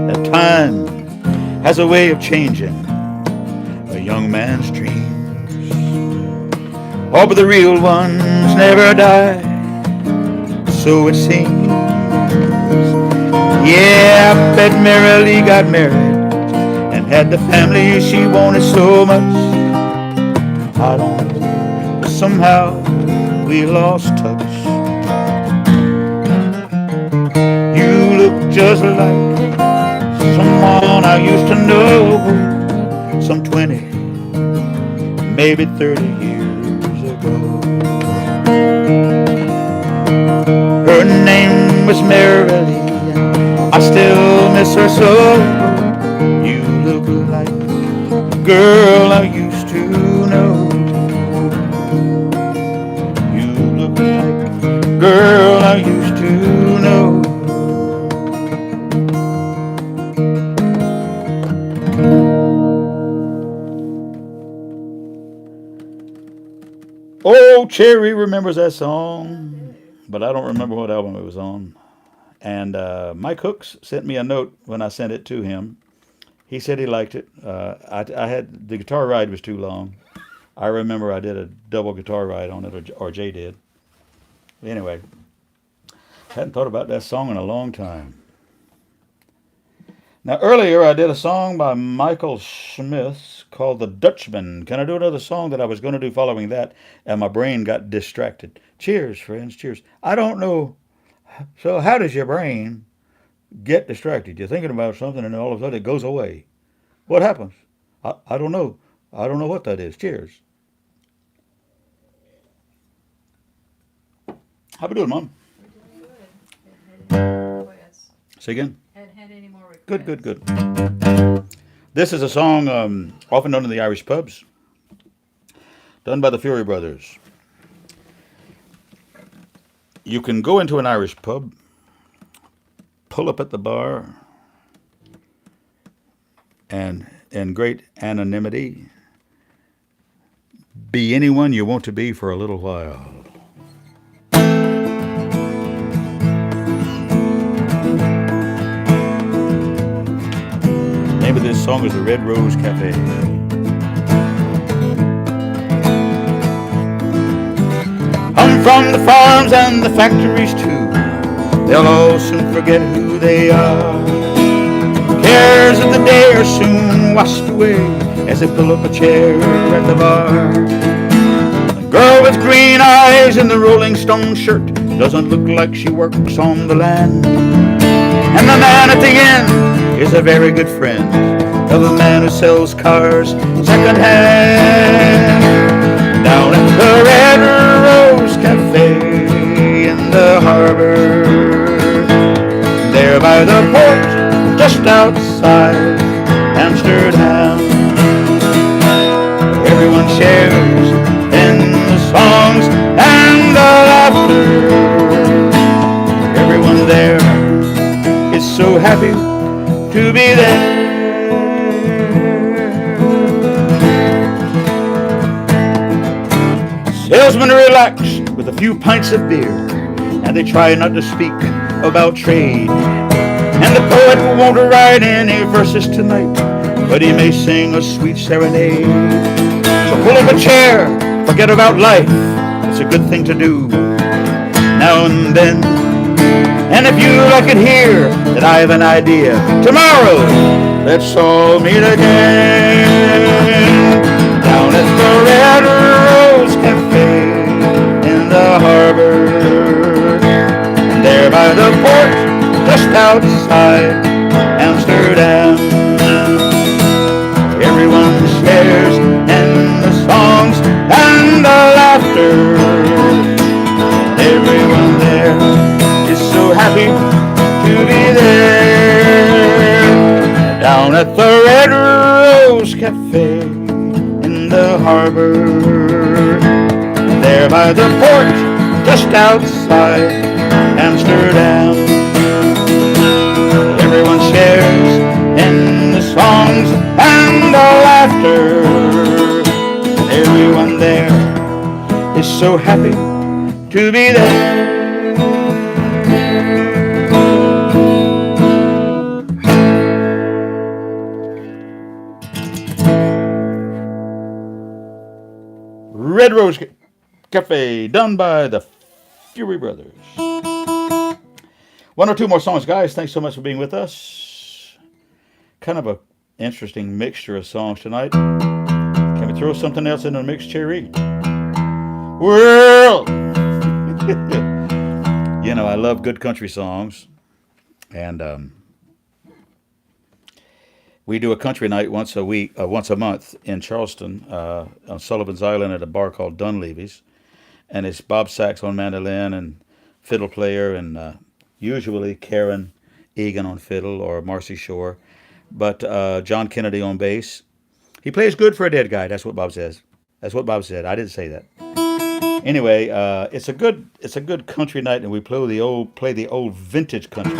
That time has a way of changing a young man's dreams. Oh, but the real ones never die, so it seems. Yeah, I bet Marilee got married and had the family she wanted so much. I don't know, but somehow we lost touch. You look just like someone I used to know some 20, maybe 30 years ago. Her name was Marilee, I still miss her so. You look like the girl I used to know. You look like the girl I used to know. Oh, Cherry remembers that song, but I don't remember what album it was on. And Mike Hooks sent me a note when I sent it to him. He said he liked it. I had the guitar ride was too long. I remember I did a double guitar ride on it, or Jay did. Anyway, hadn't thought about that song in a long time. Now earlier I did a song by Michael Smith called The Dutchman. Can I do another song that I was going to do following that, and my brain got distracted? Cheers, friends, cheers. I don't know. So how does your brain get distracted? You're thinking about something and all of a sudden it goes away. What happens? I don't know. I don't know what that is. Cheers. How we doing, Mom? We're doing good. Hadn't had any more requests. Say again? Hadn't had any more requests. Good, good, good. This is a song often done in the Irish pubs, done by the Fury Brothers. You can go into an Irish pub, pull up at the bar, and in great anonymity, be anyone you want to be for a little while. The name of this song is The Red Rose Cafe. from the farms and the factories too. They'll all soon forget who they are. Cares of the day are soon washed away as they pull up a chair at the bar. The girl with green eyes in the Rolling Stone shirt doesn't look like she works on the land. And the man at the end is a very good friend of a man who sells cars second hand. Down at the Red Rose Cafe in the harbor, there by the port just outside Amsterdam, everyone shares in the songs and the laughter. Everyone there is so happy to be there. Salesmen relax with a few pints of beer, and they try not to speak about trade. And the poet won't write any verses tonight, but he may sing a sweet serenade. So pull up a chair, forget about life, it's a good thing to do now and then. And if you like it here, then I have an idea. Tomorrow, let's all meet again. Down at the Red Rose Cafe in the harbor, and there by the port just outside Amsterdam, everyone shares in the songs and the laughter. Everyone there is so happy to be there. Down at the Red Rose Cafe in the harbor, there by the port just outside Amsterdam, everyone shares in the songs and the laughter. Everyone there is so happy to be there. Red Rose Cafe, done by the Fury Brothers. One or two more songs, guys. Thanks so much for being with us. Kind of a interesting mixture of songs tonight. Can we throw something else in the mix, Cherry? Well, you know, I love good country songs. And we do a country night once a month in Charleston, on Sullivan's Island at a bar called Dunleavy's. And it's Bob Sachs on mandolin and fiddle player, and usually Karen Egan on fiddle or Marcy Shore, but John Kennedy on bass. He plays good for a dead guy. That's what Bob says. That's what Bob said. I didn't say that. Anyway, it's a good country night, and we play the old vintage country.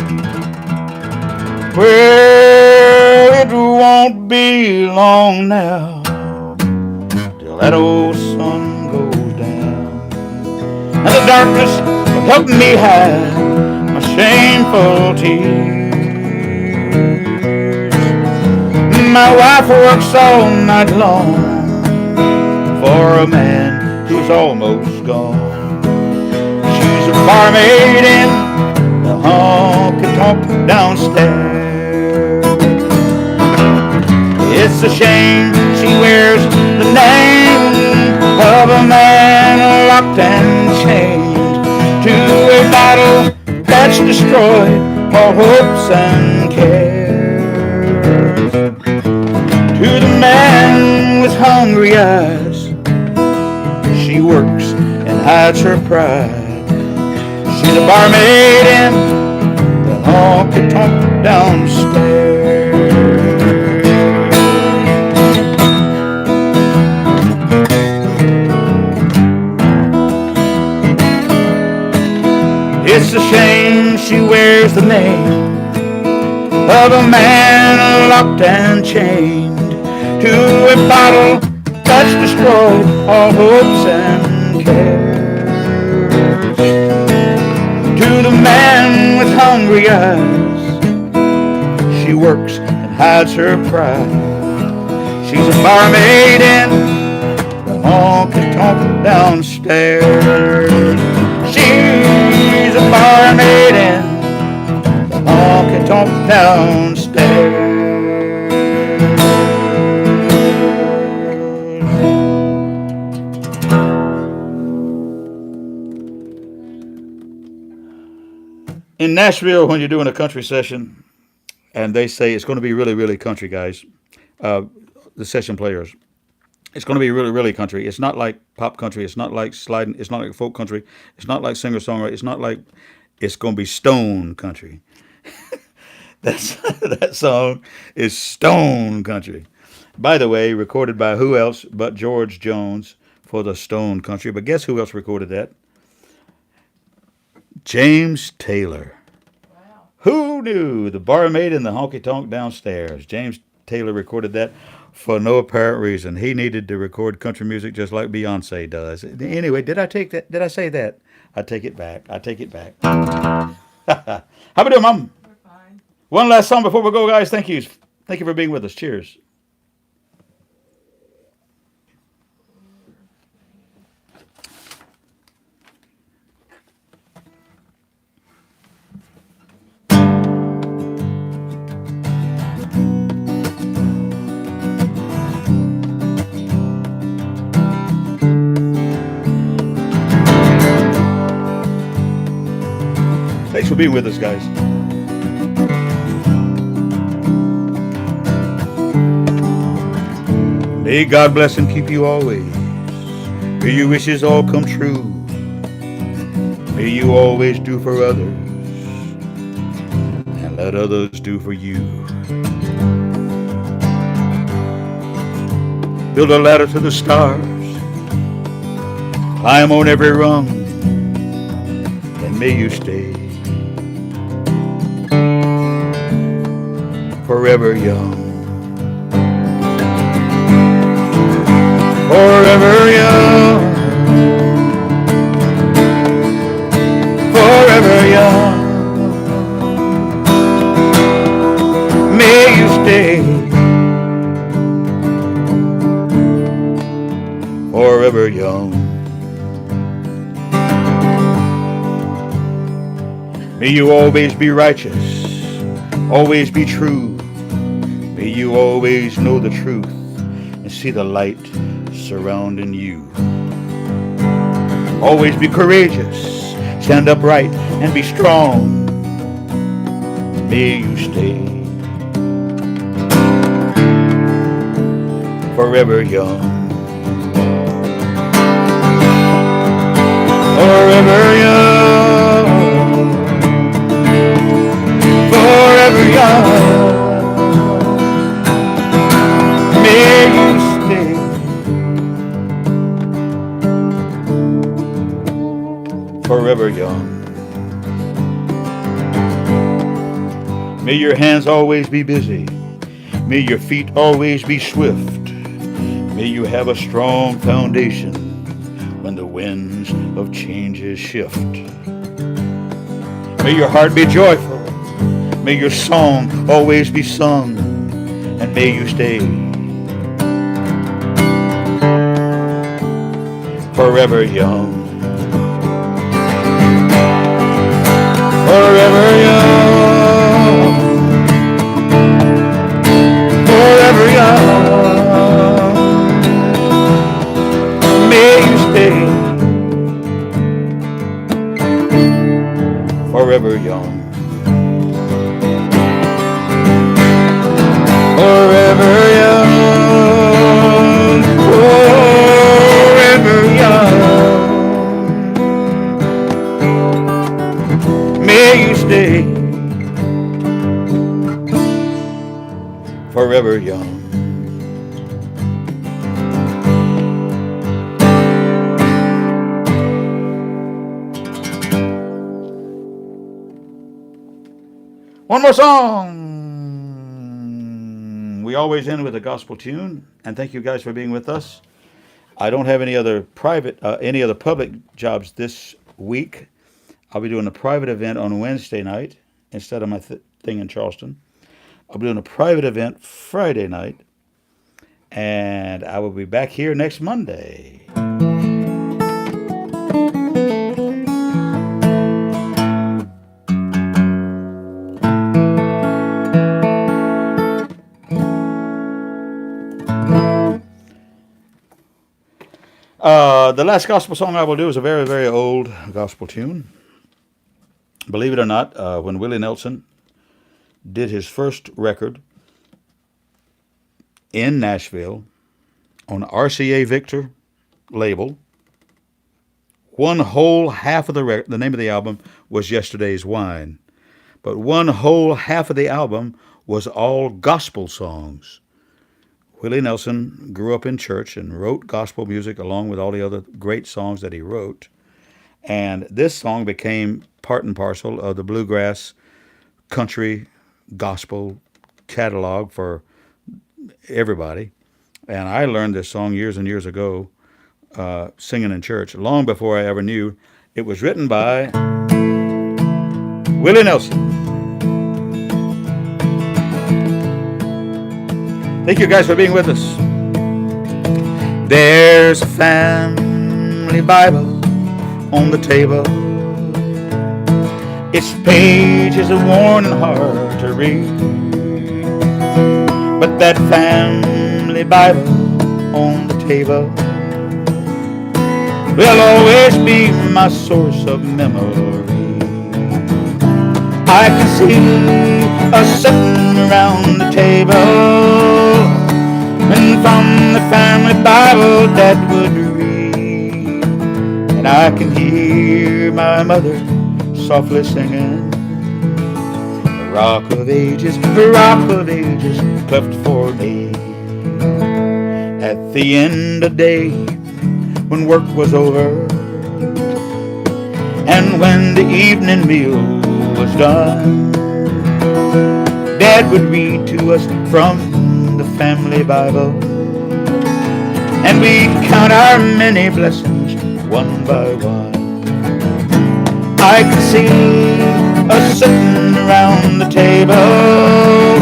Well, it won't be long now till that old sun goes down, and the darkness will help me hide my shameful tears. My wife works all night long for a man who's almost gone. She's a barmaid in the honky-tonk downstairs. It's a shame she wears the name of a man locked and chained to a bottle that's destroyed all hopes and cares. To the man with hungry eyes, she works and hides her pride. She's a barmaid in the honky-tonk downstairs. It's a shame she wears the name of a man locked and chained to a bottle that's destroyed all hopes and cares. To the man with hungry eyes, she works and hides her pride. She's a barmaid in the honky-tonk downstairs. She's a barmaid in the honky tonk downstairs. In Nashville, when you're doing a country session, and they say it's going to be really, really country, guys, the session players, it's going to be really, really country. It's not like pop country. It's not like sliding. It's not like folk country. It's not like singer songwriter. It's not like. It's going to be stone country. That's that song is stone country. By the way, recorded by who else but George Jones for the Stone Country. But guess who else recorded that? James Taylor. Wow. Who knew? The barmaid in the honky tonk downstairs. James Taylor recorded that for no apparent reason. He needed to record country music just like Beyonce does. Anyway, did I take that? Did I say that? I take it back. I take it back. How we doing, Mom? We're fine. One last song before we go, guys. Thank you. Thank you for being with us. Cheers. Thanks for being with us, guys. May God bless and keep you always. May your wishes all come true. May you always do for others and let others do for you. Build a ladder to the stars. Climb on every rung. And may you stay forever young. Forever young. Forever young. May you stay forever young. May you always be righteous, always be true. May you always know the truth and see the light surrounding you. Always be courageous, stand upright and be strong. May you stay forever young. Forever young. Forever young. May you stay forever young. May your hands always be busy. May your feet always be swift. May you have a strong foundation when the winds of changes shift. May your heart be joyful. May your song always be sung. And may you stay forever young. Forever young. Forever young. May you stay forever young. Forever young. Forever young. May you stay forever young. One more song. We always end with a gospel tune, and thank you guys for being with us. I don't have any other public jobs this week. I'll be doing a private event on Wednesday night instead of my thing in Charleston. I'll be doing a private event Friday night, and I will be back here next Monday. The last gospel song I will do is a very, very old gospel tune. Believe it or not, when Willie Nelson did his first record in Nashville on RCA Victor label, one whole half of the name of the album was Yesterday's Wine, but one whole half of the album was all gospel songs. Willie Nelson grew up in church and wrote gospel music along with all the other great songs that he wrote. And this song became part and parcel of the bluegrass country gospel catalog for everybody. And I learned this song years and years ago, singing in church, long before I ever knew it was written by Willie Nelson. Thank you guys for being with us. There's a family Bible on the table. Its pages are worn and hard to read, but that family Bible on the table will always be my source of memory. I can see us sitting around the table, and from the family Bible that would read, and I can hear my mother softly singing, the Rock of Ages, the Rock of Ages, cleft for me. At the end of the day, when work was over, and when the evening meal was done, Dad would read to us from the family Bible, and we'd count our many blessings one by one. I can see us sitting around the table,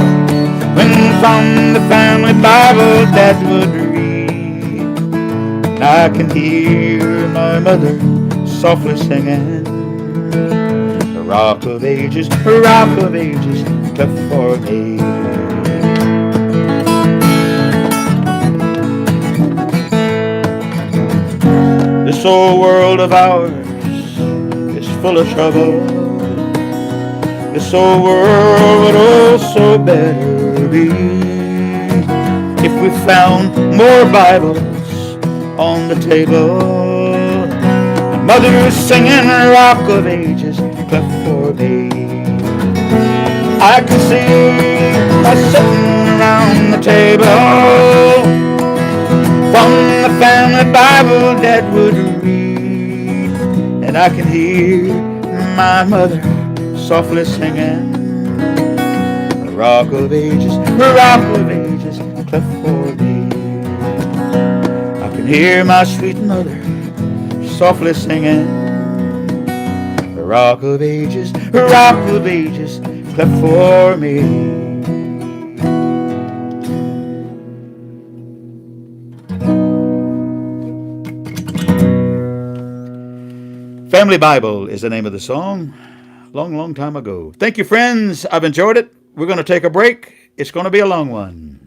when from the family Bible Dad would read, and I can hear my mother softly singing, the Rock of Ages, the Rock of Ages, cleft for me. This old world of ours is full of trouble. This old world would also better be if we found more Bibles on the table. Mother is singing Rock of Ages, cleft for me. I can see us sitting around the table, from the family Bible Dad would read, and I can hear my mother softly singing, the Rock of Ages, the Rock of Ages, cleft for me. I can hear my sweet mother softly singing, the Rock of Ages, the Rock of Ages, cleft for me. Family Bible is the name of the song. Long, long time ago. Thank you, friends. I've enjoyed it. We're going to take a break. It's going to be a long one.